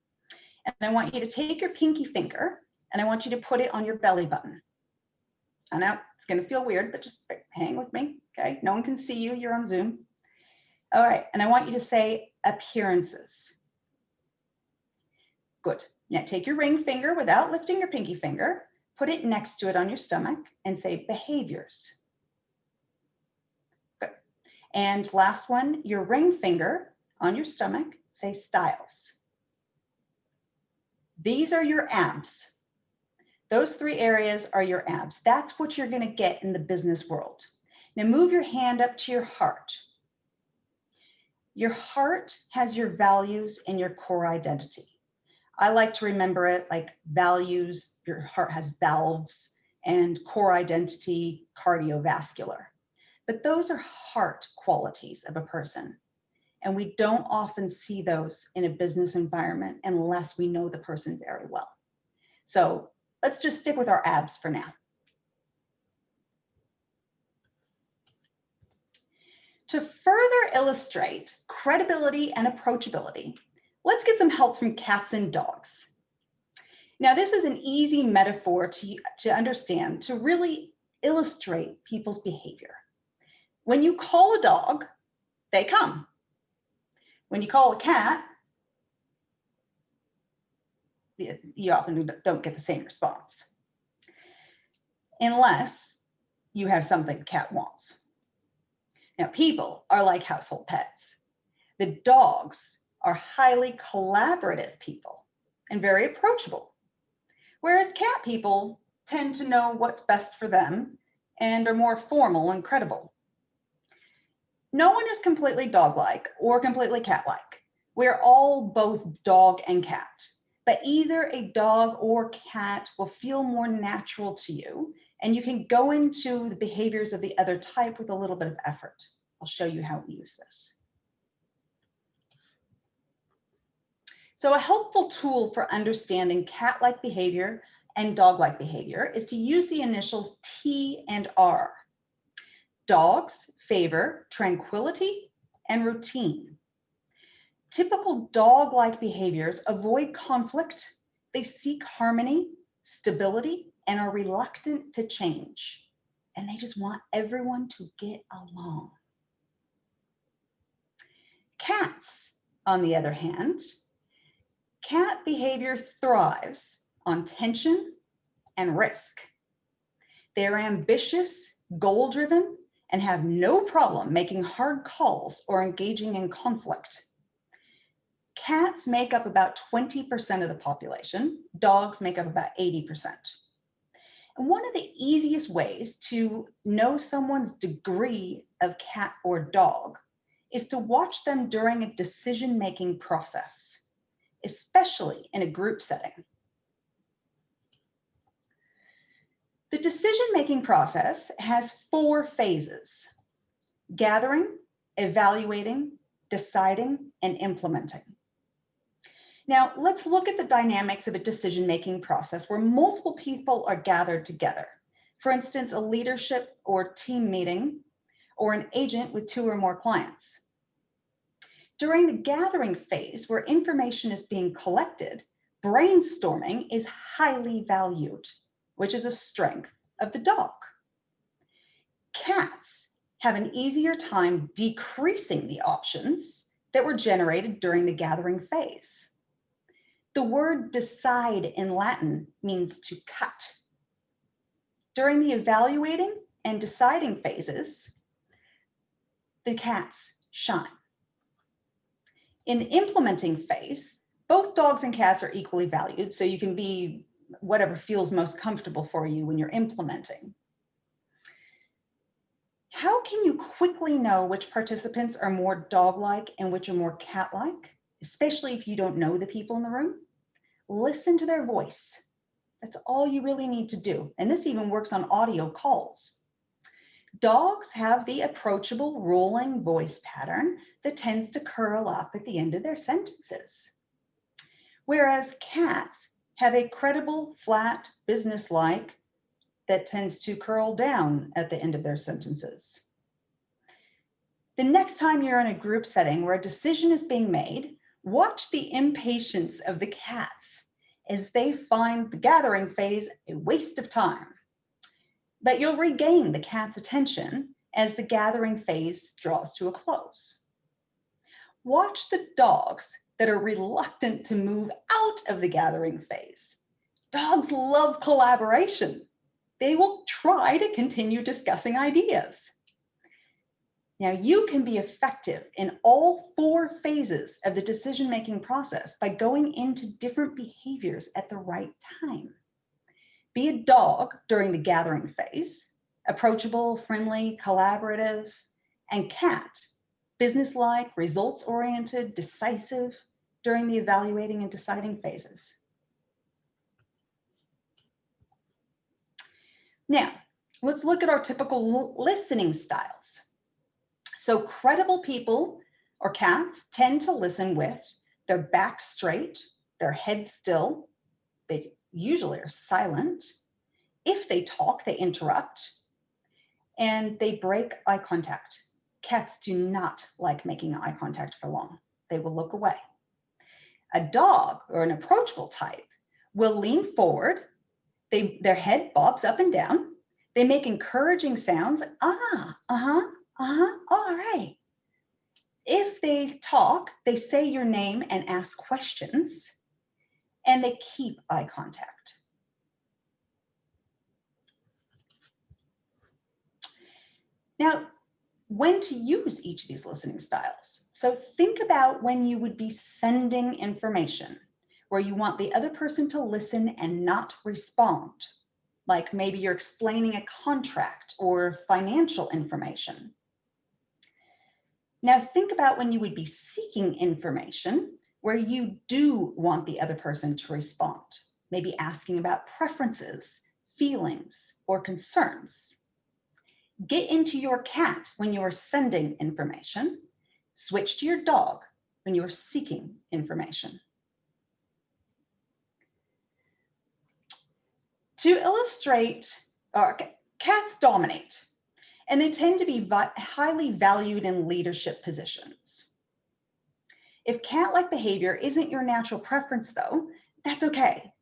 [SPEAKER 11] And I want you to take your pinky finger and I want you to put it on your belly button. I know it's going to feel weird, but just hang with me, okay? No one can see you, you're on Zoom. All right, and I want you to say appearances. Good. Now take your ring finger without lifting your pinky finger, put it next to it on your stomach and say behaviors. Good. And last one, your ring finger on your stomach, say styles. These are your abs. Those 3 areas are your abs. That's what you're going to get in the business world. Now move your hand up to your heart. Your heart has your values and your core identity. I like to remember it like values, your heart has valves, and core identity, cardiovascular. But those are heart qualities of a person. And we don't often see those in a business environment unless we know the person very well. So Let's just stick with our abs for now. To further illustrate credibility and approachability, let's get some help from cats and dogs. Now, this is an easy metaphor to understand to really illustrate people's behavior. When you call a dog, they come. When you call a cat, you often don't get the same response, unless you have something the cat wants. Now, people are like household pets. The dogs are highly collaborative people and very approachable, whereas cat people tend to know what's best for them and are more formal and credible. No one is completely dog-like or completely cat-like. We're all both dog and cat, but either a dog or cat will feel more natural to you, and you can go into the behaviors of the other type with a little bit of effort. I'll show you how we use this. So a helpful tool for understanding cat-like behavior and dog-like behavior is to use the initials T and R. Dogs favor tranquility and routine. Typical dog-like behaviors avoid conflict, they seek harmony, stability, and are reluctant to change. And they just want everyone to get along. Cats, on the other hand, cat behavior thrives on tension and risk. They're ambitious, goal-driven, and have no problem making hard calls or engaging in conflict. Cats make up about 20% of the population. Dogs make up about 80%. And one of the easiest ways to know someone's degree of cat or dog is to watch them during a decision-making process, especially in a group setting. The decision-making process has 4 phases: gathering, evaluating, deciding, and implementing. Now, let's look at the dynamics of a decision-making process where multiple people are gathered together. For instance, a leadership or team meeting, or an agent with 2 or more clients. During the gathering phase, where information is being collected, brainstorming is highly valued, which is a strength of the dog. Cats have an easier time decreasing the options that were generated during the gathering phase. The word decide in Latin means to cut. During the evaluating and deciding phases, the cats shine. In the implementing phase, both dogs and cats are equally valued, so you can be whatever feels most comfortable for you when you're implementing. How can you quickly know which participants are more dog-like and which are more cat-like, especially if you don't know the people in the room? Listen to their voice. That's all you really need to do. And this even works on audio calls. Dogs have the approachable rolling voice pattern that tends to curl up at the end of their sentences, whereas cats have a credible, flat, businesslike that tends to curl down at the end of their sentences. The next time you're in a group setting where a decision is being made, watch the impatience of the cats as they find the gathering phase a waste of time. But you'll regain the cat's attention as the gathering phase draws to a close. Watch the dogs that are reluctant to move out of the gathering phase. Dogs love collaboration. They will try to continue discussing ideas. Now, you can be effective in all 4 phases of the decision-making process by going into different behaviors at the right time. Be a dog during the gathering phase, approachable, friendly, collaborative, and cat, businesslike, results-oriented, decisive during the evaluating and deciding phases. Now, let's look at our typical listening styles. So credible people or cats tend to listen with their back straight, their head still. They usually are silent. If they talk, they interrupt, and they break eye contact. Cats do not like making eye contact for long. They will look away. A dog or an approachable type will lean forward. Their head bobs up and down. They make encouraging sounds. Ah, uh-huh, uh-huh, all right. If they talk, they say your name and ask questions, and they keep eye contact. Now, when to use each of these listening styles. So think about when you would be sending information where you want the other person to listen and not respond. Like maybe you're explaining a contract or financial information. Now think about when you would be seeking information where you do want the other person to respond, maybe asking about preferences, feelings, or concerns. Get into your cat when you are sending information. Switch to your dog when you are seeking information. To illustrate, cats dominate, and they tend to be highly valued in leadership positions. If cat-like behavior isn't your natural preference, though, that's okay.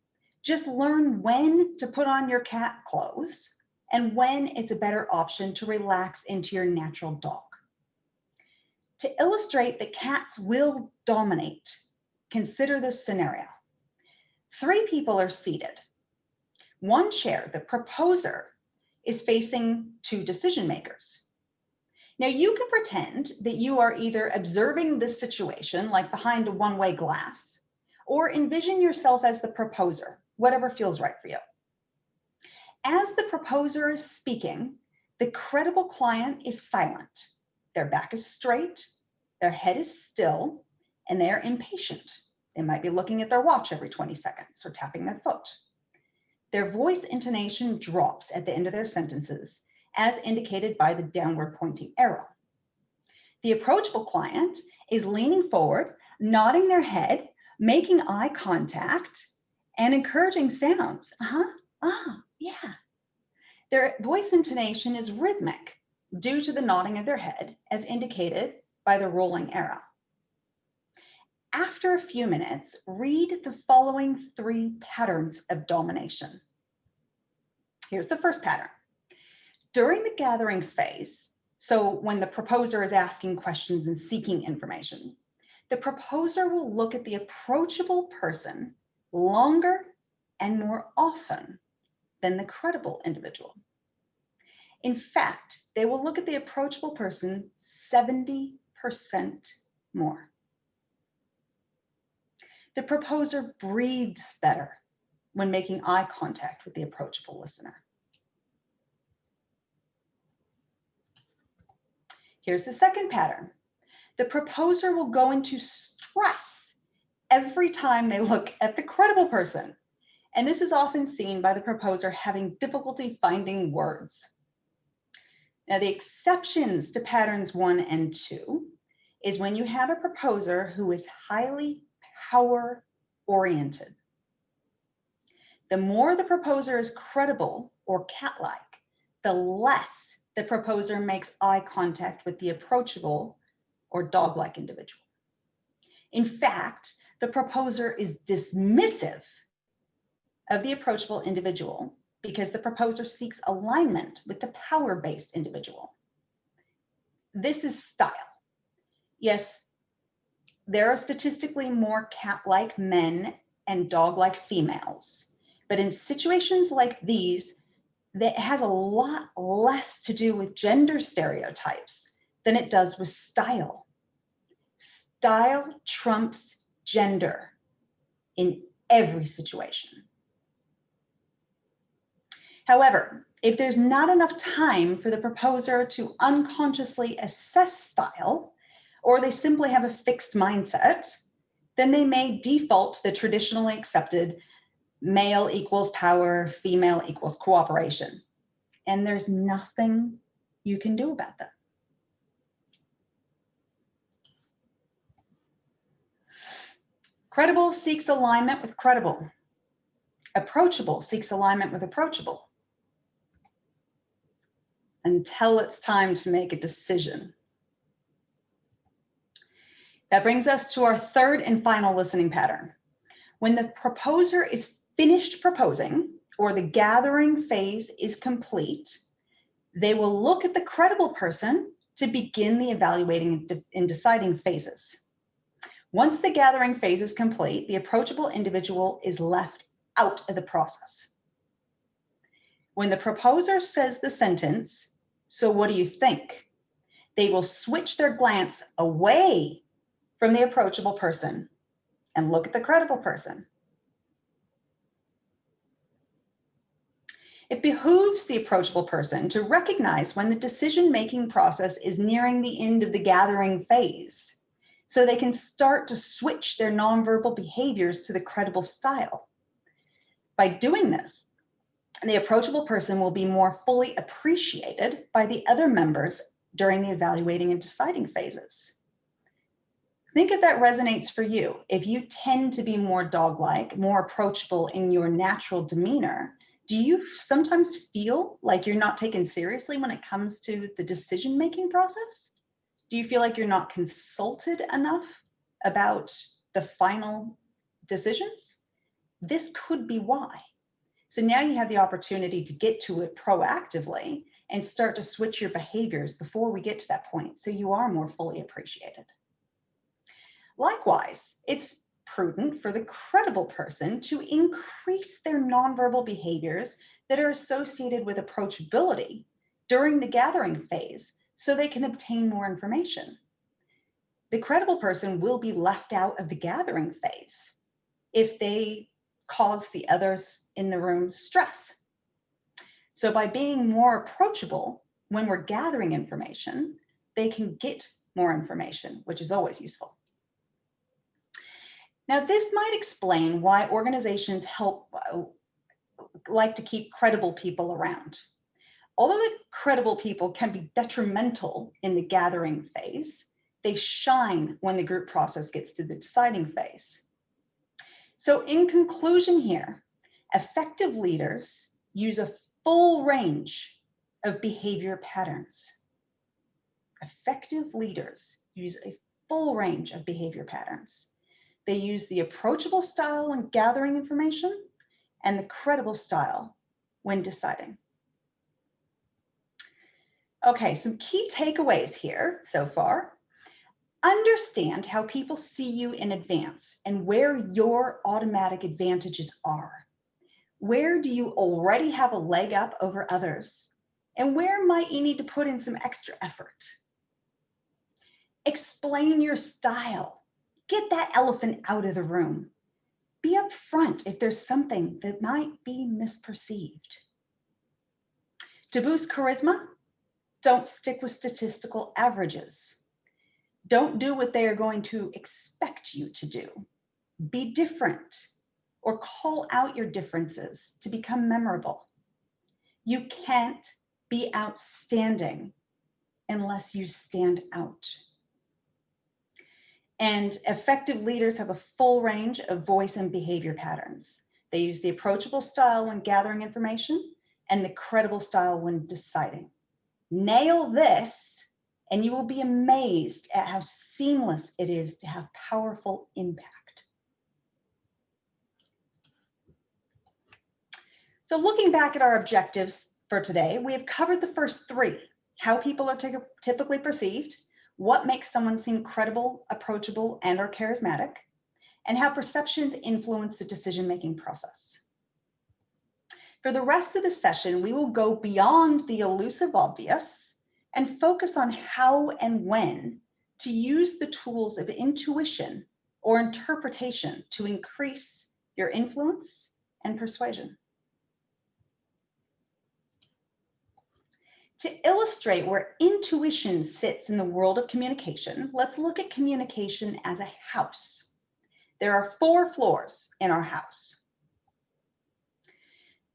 [SPEAKER 11] Just learn when to put on your cat clothes and when it's a better option to relax into your natural dog. To illustrate that cats will dominate, consider this scenario. 3 people are seated. One chair, the proposer, is facing 2 decision makers. Now you can pretend that you are either observing this situation like behind a one-way glass, or envision yourself as the proposer, whatever feels right for you. As the proposer is speaking, the credible client is silent. Their back is straight, their head is still, and they are impatient. They might be looking at their watch every 20 seconds or tapping their foot. Their voice intonation drops at the end of their sentences, as indicated by the downward pointing arrow. The approachable client is leaning forward, nodding their head, making eye contact, and encouraging sounds. Yeah. Their voice intonation is rhythmic due to the nodding of their head, as indicated by the rolling arrow. After a few minutes, read the following 3 patterns of domination. Here's the first pattern. During the gathering phase, so when the proposer is asking questions and seeking information, the proposer will look at the approachable person longer and more often than the credible individual. In fact, they will look at the approachable person 70% more. The proposer breathes better when making eye contact with the approachable listener. Here's the second pattern. The proposer will go into stress every time they look at the credible person. And this is often seen by the proposer having difficulty finding words. Now, the exceptions to patterns 1 and 2 is when you have a proposer who is highly power-oriented. The more the proposer is credible or cat-like, the less the proposer makes eye contact with the approachable or dog-like individual. In fact, the proposer is dismissive of the approachable individual because the proposer seeks alignment with the power-based individual. This is style. Yes, there are statistically more cat-like men and dog-like females, but in situations like these, that has a lot less to do with gender stereotypes than it does with style. Style trumps gender in every situation. However, if there's not enough time for the proposer to unconsciously assess style, or they simply have a fixed mindset, then they may default to the traditionally accepted male equals power, female equals cooperation. And there's nothing you can do about that. Credible seeks alignment with credible. Approachable seeks alignment with approachable until it's time to make a decision. That brings us to our third and final listening pattern. When the proposer is finished proposing or the gathering phase is complete, they will look at the credible person to begin the evaluating and deciding phases. Once the gathering phase is complete, the approachable individual is left out of the process. When the proposer says the sentence, "So what do you think?" they will switch their glance away from the approachable person and look at the credible person. It behooves the approachable person to recognize when the decision-making process is nearing the end of the gathering phase, so they can start to switch their nonverbal behaviors to the credible style. By doing this, the approachable person will be more fully appreciated by the other members during the evaluating and deciding phases. Think if that resonates for you. If you tend to be more dog-like, more approachable in your natural demeanor, do you sometimes feel like you're not taken seriously when it comes to the decision-making process? Do you feel like you're not consulted enough about the final decisions? This could be why. So now you have the opportunity to get to it proactively and start to switch your behaviors before we get to that point, so you are more fully appreciated. Likewise, it's prudent for the credible person to increase their nonverbal behaviors that are associated with approachability during the gathering phase so they can obtain more information. The credible person will be left out of the gathering phase if they cause the others in the room stress. So by being more approachable when we're gathering information, they can get more information, which is always useful. Now, this might explain why organizations like to keep credible people around. Although the credible people can be detrimental in the gathering phase, they shine when the group process gets to the deciding phase. So in conclusion here, effective leaders use a full range of behavior patterns. Effective leaders use a full range of behavior patterns. They use the approachable style when gathering information and the credible style when deciding. Okay, some key takeaways here so far. Understand how people see you in advance and where your automatic advantages are. Where do you already have a leg up over others? And where might you need to put in some extra effort? Explain your style. Get that elephant out of the room. Be upfront if there's something that might be misperceived. To boost charisma, don't stick with statistical averages. Don't do what they are going to expect you to do. Be different or call out your differences to become memorable. You can't be outstanding unless you stand out. And effective leaders have a full range of voice and behavior patterns. They use the approachable style when gathering information and the credible style when deciding. Nail this, and you will be amazed at how seamless it is to have powerful impact. So looking back at our objectives for today, we have covered the first three: how people are typically perceived, what makes someone seem credible, approachable, and or charismatic, and how perceptions influence the decision-making process. For the rest of the session, we will go beyond the elusive obvious and focus on how and when to use the tools of intuition or interpretation to increase your influence and persuasion. To illustrate where intuition sits in the world of communication, let's look at communication as a house. There are 4 floors in our house.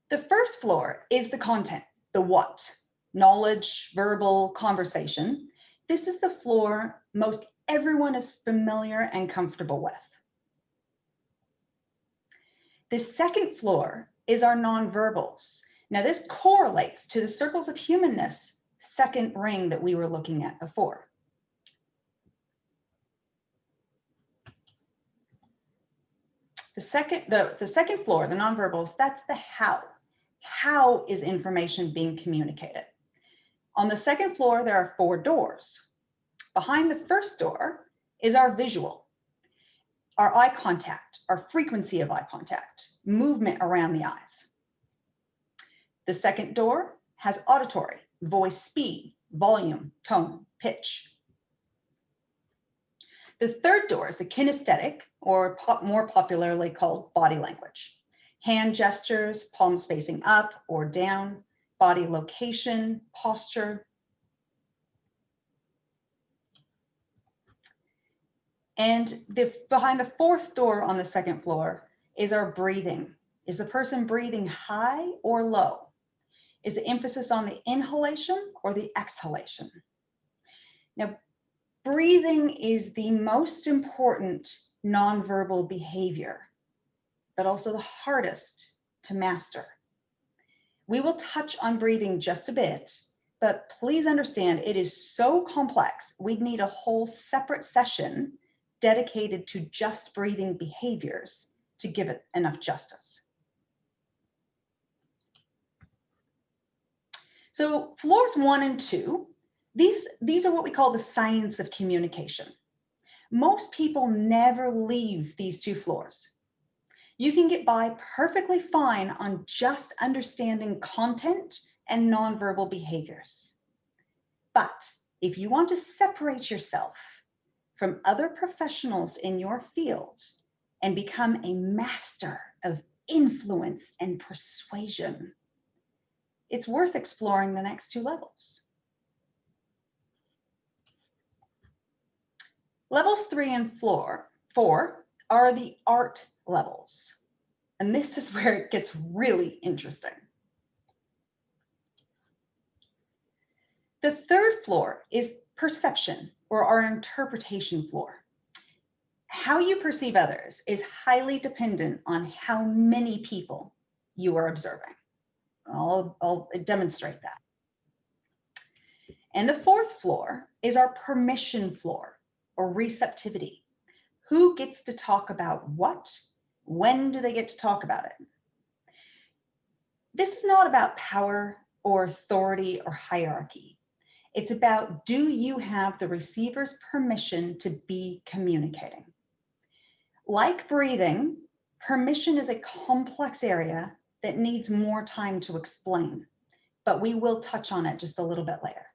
[SPEAKER 11] The first floor is the content, the what, knowledge, verbal, conversation. This is the floor most everyone is familiar and comfortable with. The second floor is our nonverbals. Now this correlates to the circles of humanness second ring that we were looking at before. The second floor, the nonverbals, that's the how. How is information being communicated? On the second floor, there are 4 doors. Behind the first door is our visual, our eye contact, our frequency of eye contact, movement around the eyes. The second door has auditory, voice speed, volume, tone, pitch. The third door is a kinesthetic, or more popularly called body language. Hand gestures, palms facing up or down, body location, posture. And behind the fourth door on the second floor is our breathing. Is the person breathing high or low? Is the emphasis on the inhalation or the exhalation? Now, breathing is the most important nonverbal behavior, but also the hardest to master. We will touch on breathing just a bit, but please understand it is so complex. We'd need a whole separate session dedicated to just breathing behaviors to give it enough justice. So floors 1 and 2, these are what we call the science of communication. Most people never leave these 2 floors. You can get by perfectly fine on just understanding content and nonverbal behaviors. But if you want to separate yourself from other professionals in your field and become a master of influence and persuasion, it's worth exploring the next 2 levels. Levels 3 and 4 are the art levels. And this is where it gets really interesting. The third floor is perception, or our interpretation floor. How you perceive others is highly dependent on how many people you are observing. I'll demonstrate that. And the fourth floor is our permission floor, or receptivity. Who gets to talk about what? When do they get to talk about it? This is not about power or authority or hierarchy. It's about, do you have the receiver's permission to be communicating? Like breathing, permission is a complex area that needs more time to explain, but we will touch on it just a little bit later.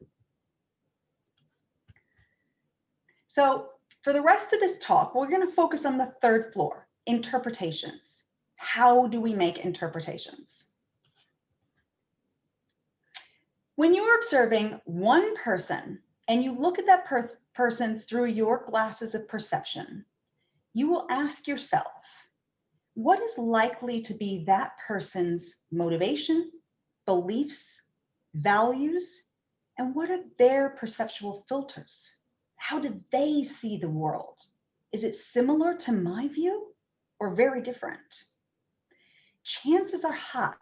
[SPEAKER 11] So for the rest of this talk, we're going to focus on the third floor, interpretations. How do we make interpretations? When you're observing one person and you look at that person through your glasses of perception, you will ask yourself, what is likely to be that person's motivation, beliefs, values, and what are their perceptual filters? How do they see the world? Is it similar to my view or very different? Chances are high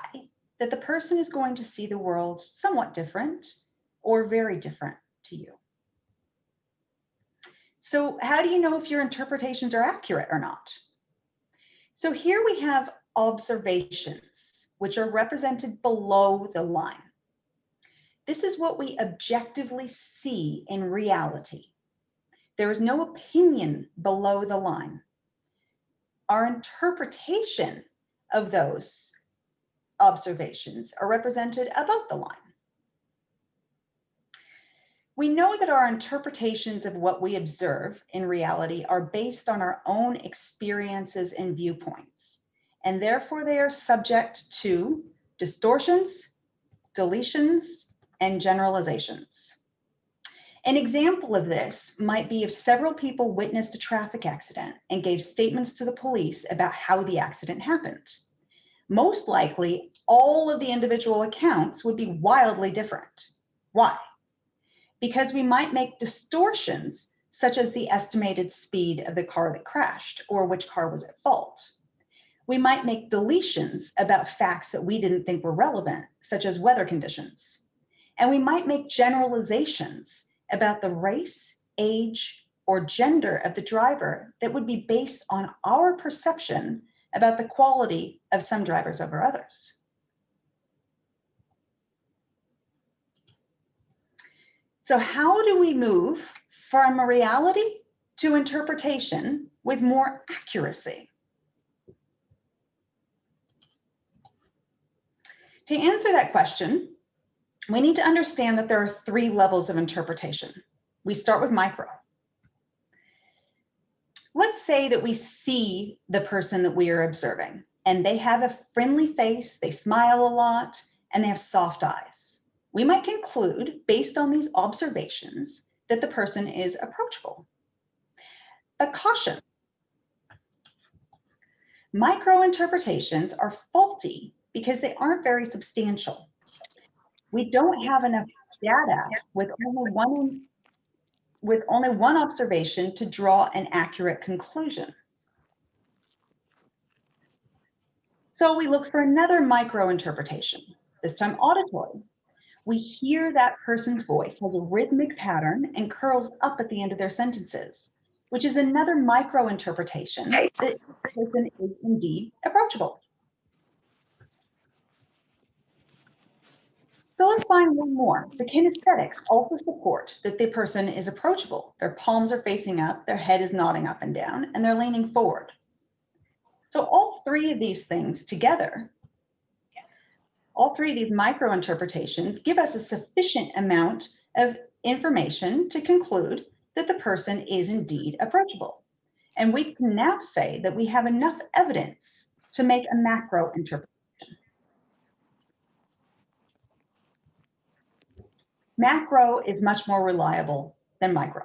[SPEAKER 11] that the person is going to see the world somewhat different or very different to you. So how do you know if your interpretations are accurate or not? So here we have observations, which are represented below the line. This is what we objectively see in reality. There is no opinion below the line. Our interpretation of those observations are represented above the line. We know that our interpretations of what we observe in reality are based on our own experiences and viewpoints, and therefore they are subject to distortions, deletions, and generalizations. An example of this might be if several people witnessed a traffic accident and gave statements to the police about how the accident happened. Most likely, all of the individual accounts would be wildly different. Why? Because we might make distortions, such as the estimated speed of the car that crashed or which car was at fault. We might make deletions about facts that we didn't think were relevant, such as weather conditions. And we might make generalizations about the race, age, or gender of the driver that would be based on our perception about the quality of some drivers over others. So how do we move from a reality to interpretation with more accuracy? To answer that question, we need to understand that there are 3 levels of interpretation. We start with micro. Let's say that we see the person that we are observing, and they have a friendly face, they smile a lot, and they have soft eyes. We might conclude, based on these observations, that the person is approachable. But caution, micro interpretations are faulty because they aren't very substantial. We don't have enough data with only one observation to draw an accurate conclusion. So we look for another micro interpretation, this time auditory. We hear that person's voice has a rhythmic pattern and curls up at the end of their sentences, which is another micro interpretation that the person is indeed approachable. So let's find one more. The kinesthetics also support that the person is approachable. Their palms are facing up, their head is nodding up and down, and they're leaning forward. So all 3 of these things together, all 3 of these micro interpretations give us a sufficient amount of information to conclude that the person is indeed approachable. And we can now say that we have enough evidence to make a macro interpretation. Macro is much more reliable than micro.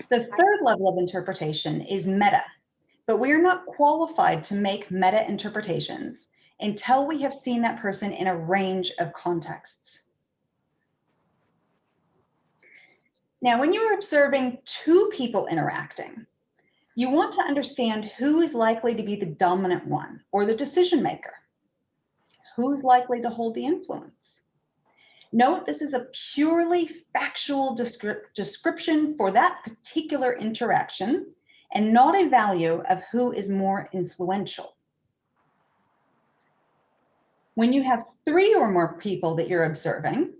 [SPEAKER 11] The 3rd level of interpretation is meta, but we are not qualified to make meta interpretations until we have seen that person in a range of contexts. Now, when you are observing 2 people interacting, you want to understand who is likely to be the dominant one or the decision maker. Who's likely to hold the influence? Note this is a purely factual description for that particular interaction and not a value of who is more influential. When you have 3 or more people that you're observing,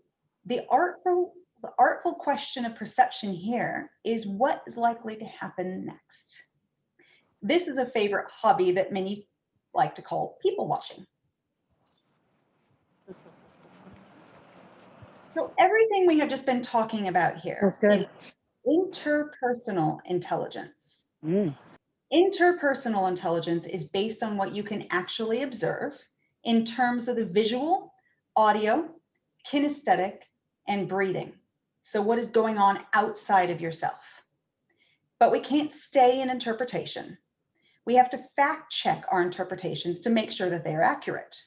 [SPEAKER 11] the artful question of perception here is what is likely to happen next. This is a favorite hobby that many like to call people watching. So everything we have just been talking about here is interpersonal intelligence. Interpersonal intelligence is based on what you can actually observe in terms of the visual, audio, kinesthetic, and breathing. So what is going on outside of yourself? But we can't stay in interpretation. We have to fact check our interpretations to make sure that they are accurate.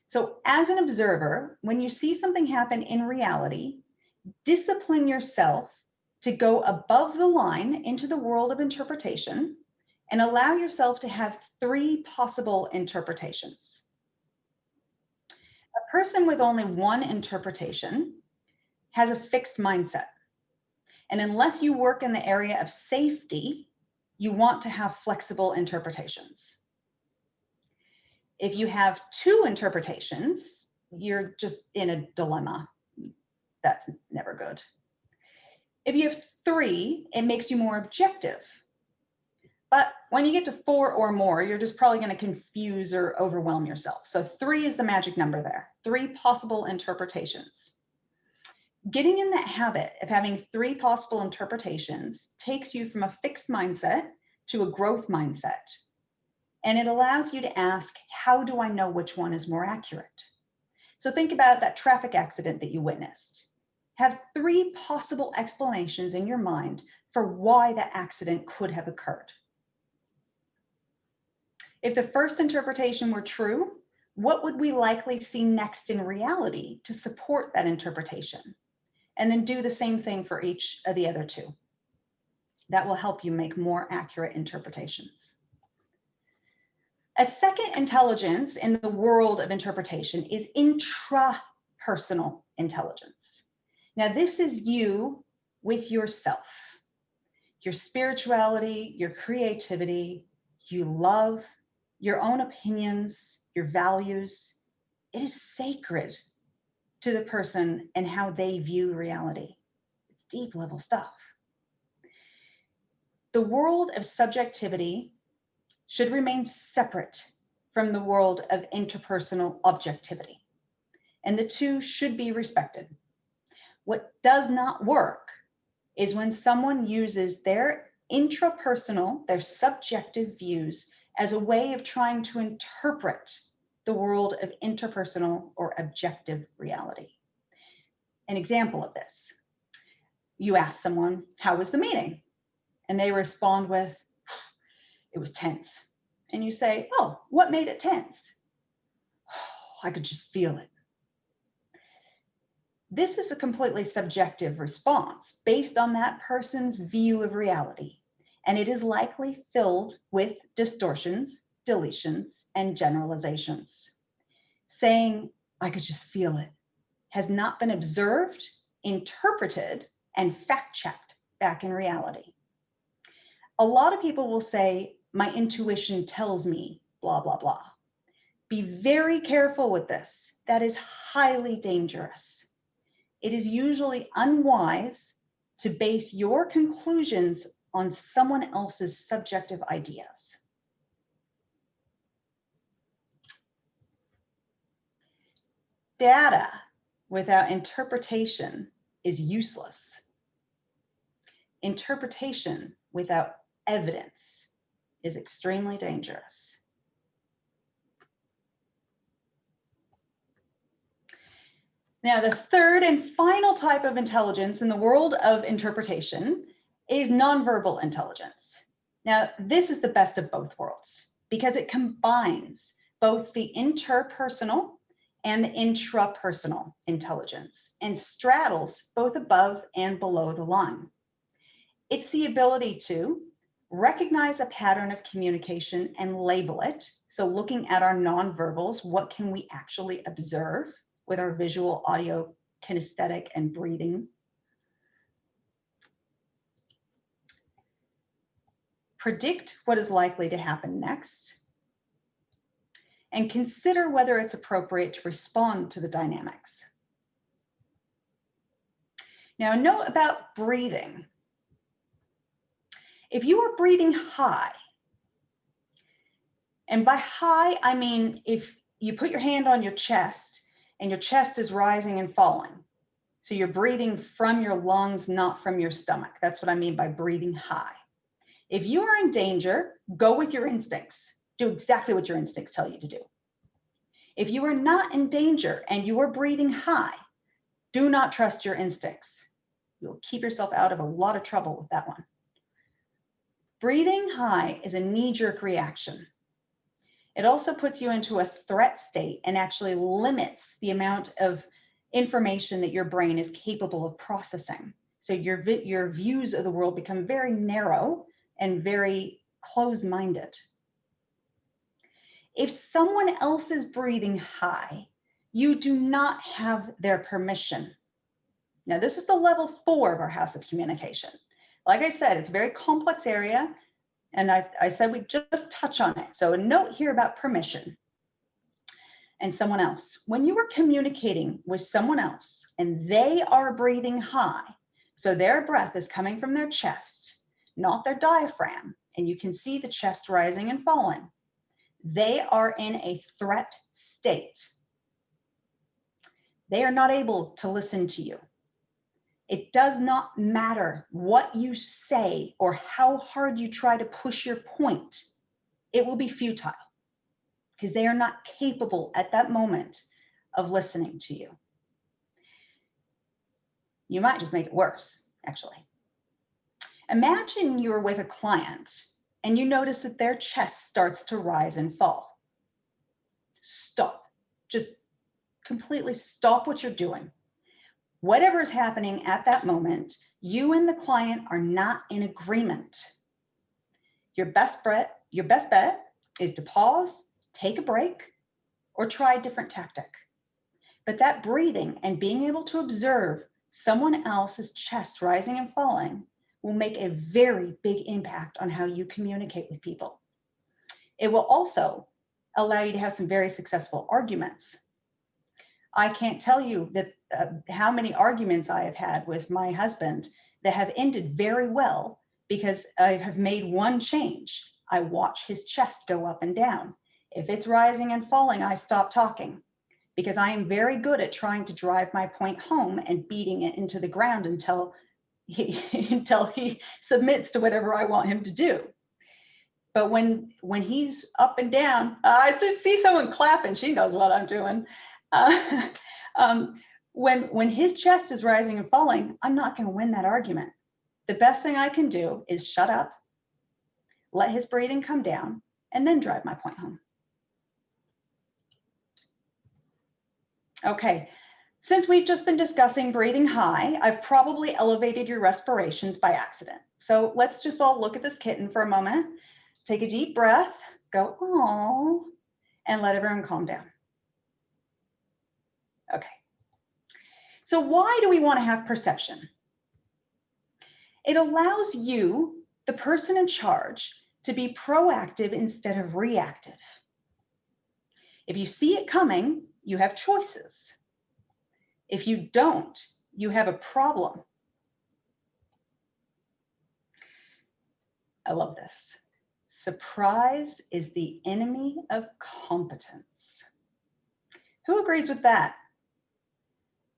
[SPEAKER 11] So as an observer, when you see something happen in reality, discipline yourself to go above the line into the world of interpretation and allow yourself to have 3 possible interpretations. A person with only one interpretation has a fixed mindset. And unless you work in the area of safety, you want to have flexible interpretations. If you have 2 interpretations, you're just in a dilemma. That's never good. If you have 3, it makes you more objective. But when you get to 4 or more, you're just probably going to confuse or overwhelm yourself. So 3 is the magic number there. 3 possible interpretations. Getting in that habit of having 3 possible interpretations takes you from a fixed mindset to a growth mindset. And it allows you to ask, how do I know which one is more accurate? So think about that traffic accident that you witnessed. Have 3 possible explanations in your mind for why the accident could have occurred. If the first interpretation were true, what would we likely see next in reality to support that interpretation? And then do the same thing for each of the other 2. that will help you make more accurate interpretations. A second intelligence in the world of interpretation is intrapersonal intelligence. Now, this is you with yourself, your spirituality, your creativity, you love, your own opinions, your values. It is sacred to the person and how they view reality. It's deep level stuff. The world of subjectivity should remain separate from the world of interpersonal objectivity, and the two should be respected. What does not work is when someone uses their intrapersonal, their subjective views as a way of trying to interpret the world of interpersonal or objective reality. An example of this, you ask someone, how was the meeting? And they respond with, it was tense. And you say, oh, what made it tense? I could just feel it. This is a completely subjective response based on that person's view of reality, and it is likely filled with distortions, deletions, and generalizations. Saying, I could just feel it, has not been observed, interpreted, and fact-checked back in reality. A lot of people will say, my intuition tells me, blah, blah, blah. Be very careful with this. That is highly dangerous. It is usually unwise to base your conclusions on someone else's subjective ideas. Data without interpretation is useless. Interpretation without evidence is extremely dangerous. Now, the third and final type of intelligence in the world of interpretation is nonverbal intelligence. Now, this is the best of both worlds because it combines both the interpersonal and the intrapersonal intelligence and straddles both above and below the line. It's the ability to recognize a pattern of communication and label it. So looking at our nonverbals, what can we actually observe with our visual, audio, kinesthetic, and breathing? Predict what is likely to happen next, and consider whether it's appropriate to respond to the dynamics. Now, note about breathing. If you are breathing high, and by high, I mean if you put your hand on your chest and your chest is rising and falling. So you're breathing from your lungs, not from your stomach. That's what I mean by breathing high. If you are in danger, go with your instincts. Do exactly what your instincts tell you to do. If you are not in danger and you are breathing high, do not trust your instincts. You'll keep yourself out of a lot of trouble with that one. Breathing high is a knee-jerk reaction. It also puts you into a threat state and actually limits the amount of information that your brain is capable of processing. So your views of the world become very narrow and very closed-minded. If someone else is breathing high, you do not have their permission. Now, this is the level 4 of our house of communication. Like I said, it's a very complex area, and I said we just touch on it. So a note here about permission and someone else. When you are communicating with someone else and they are breathing high, so their breath is coming from their chest, not their diaphragm, and you can see the chest rising and falling, they are in a threat state. They are not able to listen to you. It does not matter what you say or how hard you try to push your point. It will be futile because they are not capable at that moment of listening to you. You might just make it worse, actually. Imagine you're with a client and you notice that their chest starts to rise and fall. Stop. Just completely stop what you're doing. Whatever is happening at that moment, you and the client are not in agreement, your best bet is to pause, take a break, or try a different tactic. But that breathing and being able to observe someone else's chest rising and falling will make a very big impact on how you communicate with people. It will also allow you to have some very successful arguments. I can't tell you that how many arguments I have had with my husband that have ended very well because I have made one change. I watch his chest go up and down. If it's rising and falling, I stop talking, because I am very good at trying to drive my point home and beating it into the ground until he submits to whatever I want him to do. But when he's up and down, I see someone clapping. She knows what I'm doing. When his chest is rising and falling, I'm not going to win that argument. The best thing I can do is shut up, let his breathing come down, and then drive my point home. Okay, since we've just been discussing breathing high, I've probably elevated your respirations by accident. So let's just all look at this kitten for a moment. Take a deep breath, go, oh, and let everyone calm down. Okay. So why do we want to have perception? It allows you, the person in charge, to be proactive instead of reactive. If you see it coming, you have choices. If you don't, you have a problem. I love this. Surprise is the enemy of competence. Who agrees with that?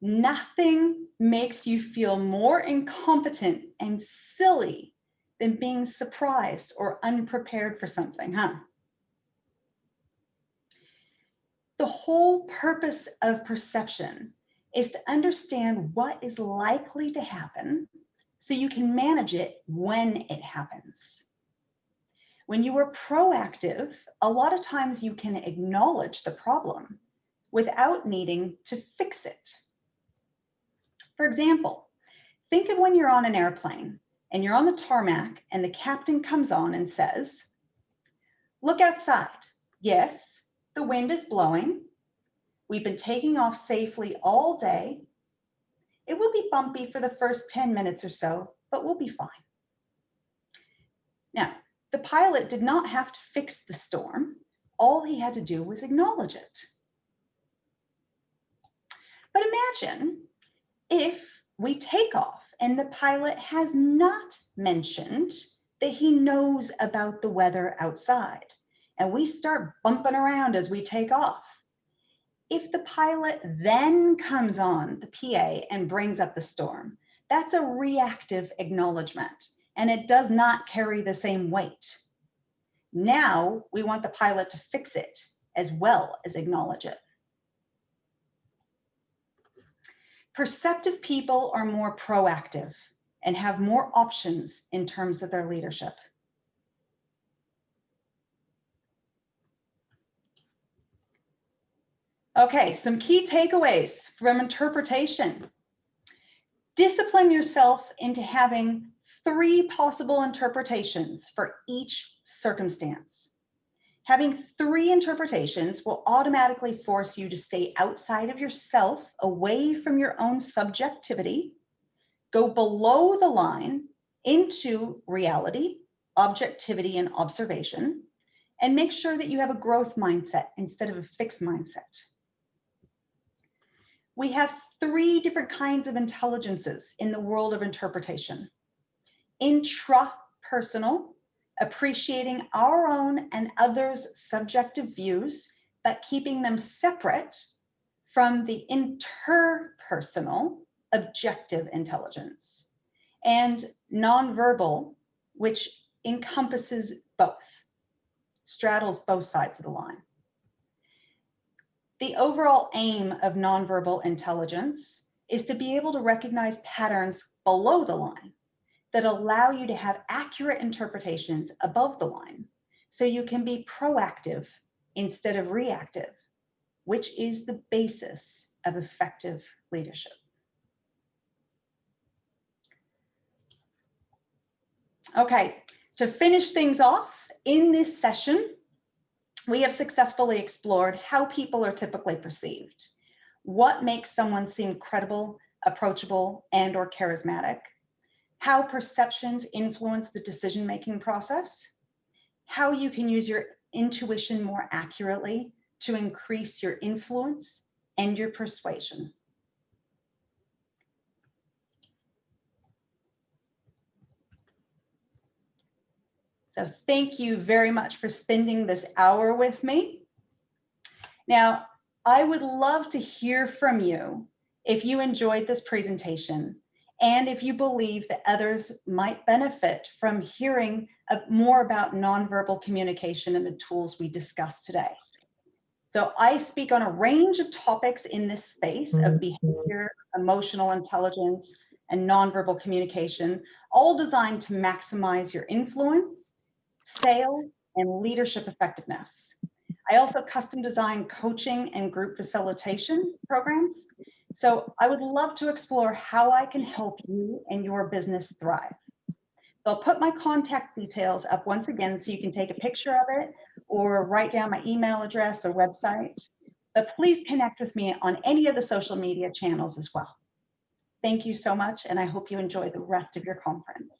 [SPEAKER 11] Nothing makes you feel more incompetent and silly than being surprised or unprepared for something, huh? The whole purpose of perception is to understand what is likely to happen so you can manage it when it happens. When you are proactive, a lot of times you can acknowledge the problem without needing to fix it. For example, think of when you're on an airplane and you're on the tarmac and the captain comes on and says, "Look outside. Yes, the wind is blowing. We've been taking off safely all day. It will be bumpy for the first 10 minutes or so, but we'll be fine." Now, the pilot did not have to fix the storm. All he had to do was acknowledge it. But imagine if we take off and the pilot has not mentioned that he knows about the weather outside, and we start bumping around as we take off. If the pilot then comes on the PA and brings up the storm, that's a reactive acknowledgement, and it does not carry the same weight. Now we want the pilot to fix it as well as acknowledge it. Perceptive people are more proactive and have more options in terms of their leadership. Okay, some key takeaways from interpretation. Discipline yourself into having 3 possible interpretations for each circumstance. Having 3 interpretations will automatically force you to stay outside of yourself, away from your own subjectivity, go below the line into reality, objectivity, and observation, and make sure that you have a growth mindset instead of a fixed mindset. We have 3 different kinds of intelligences in the world of interpretation. Intrapersonal, appreciating our own and others' subjective views, but keeping them separate from the interpersonal, objective intelligence. And nonverbal, which encompasses both, straddles both sides of the line. The overall aim of nonverbal intelligence is to be able to recognize patterns below the line that allow you to have accurate interpretations above the line, so you can be proactive instead of reactive, which is the basis of effective leadership. Okay, to finish things off, in this session, we have successfully explored how people are typically perceived, what makes someone seem credible, approachable, and or charismatic, how perceptions influence the decision-making process, how you can use your intuition more accurately to increase your influence and your persuasion. So thank you very much for spending this hour with me. Now, I would love to hear from you if you enjoyed this presentation and if you believe that others might benefit from hearing more about nonverbal communication and the tools we discussed today. So I speak on a range of topics in this space of behavior, emotional intelligence, and nonverbal communication, all designed to maximize your influence, sales, and leadership effectiveness. I also custom design coaching and group facilitation programs. So I would love to explore how I can help you and your business thrive. So I'll put my contact details up once again so you can take a picture of it or write down my email address or website. But please connect with me on any of the social media channels as well. Thank you so much, and I hope you enjoy the rest of your conference.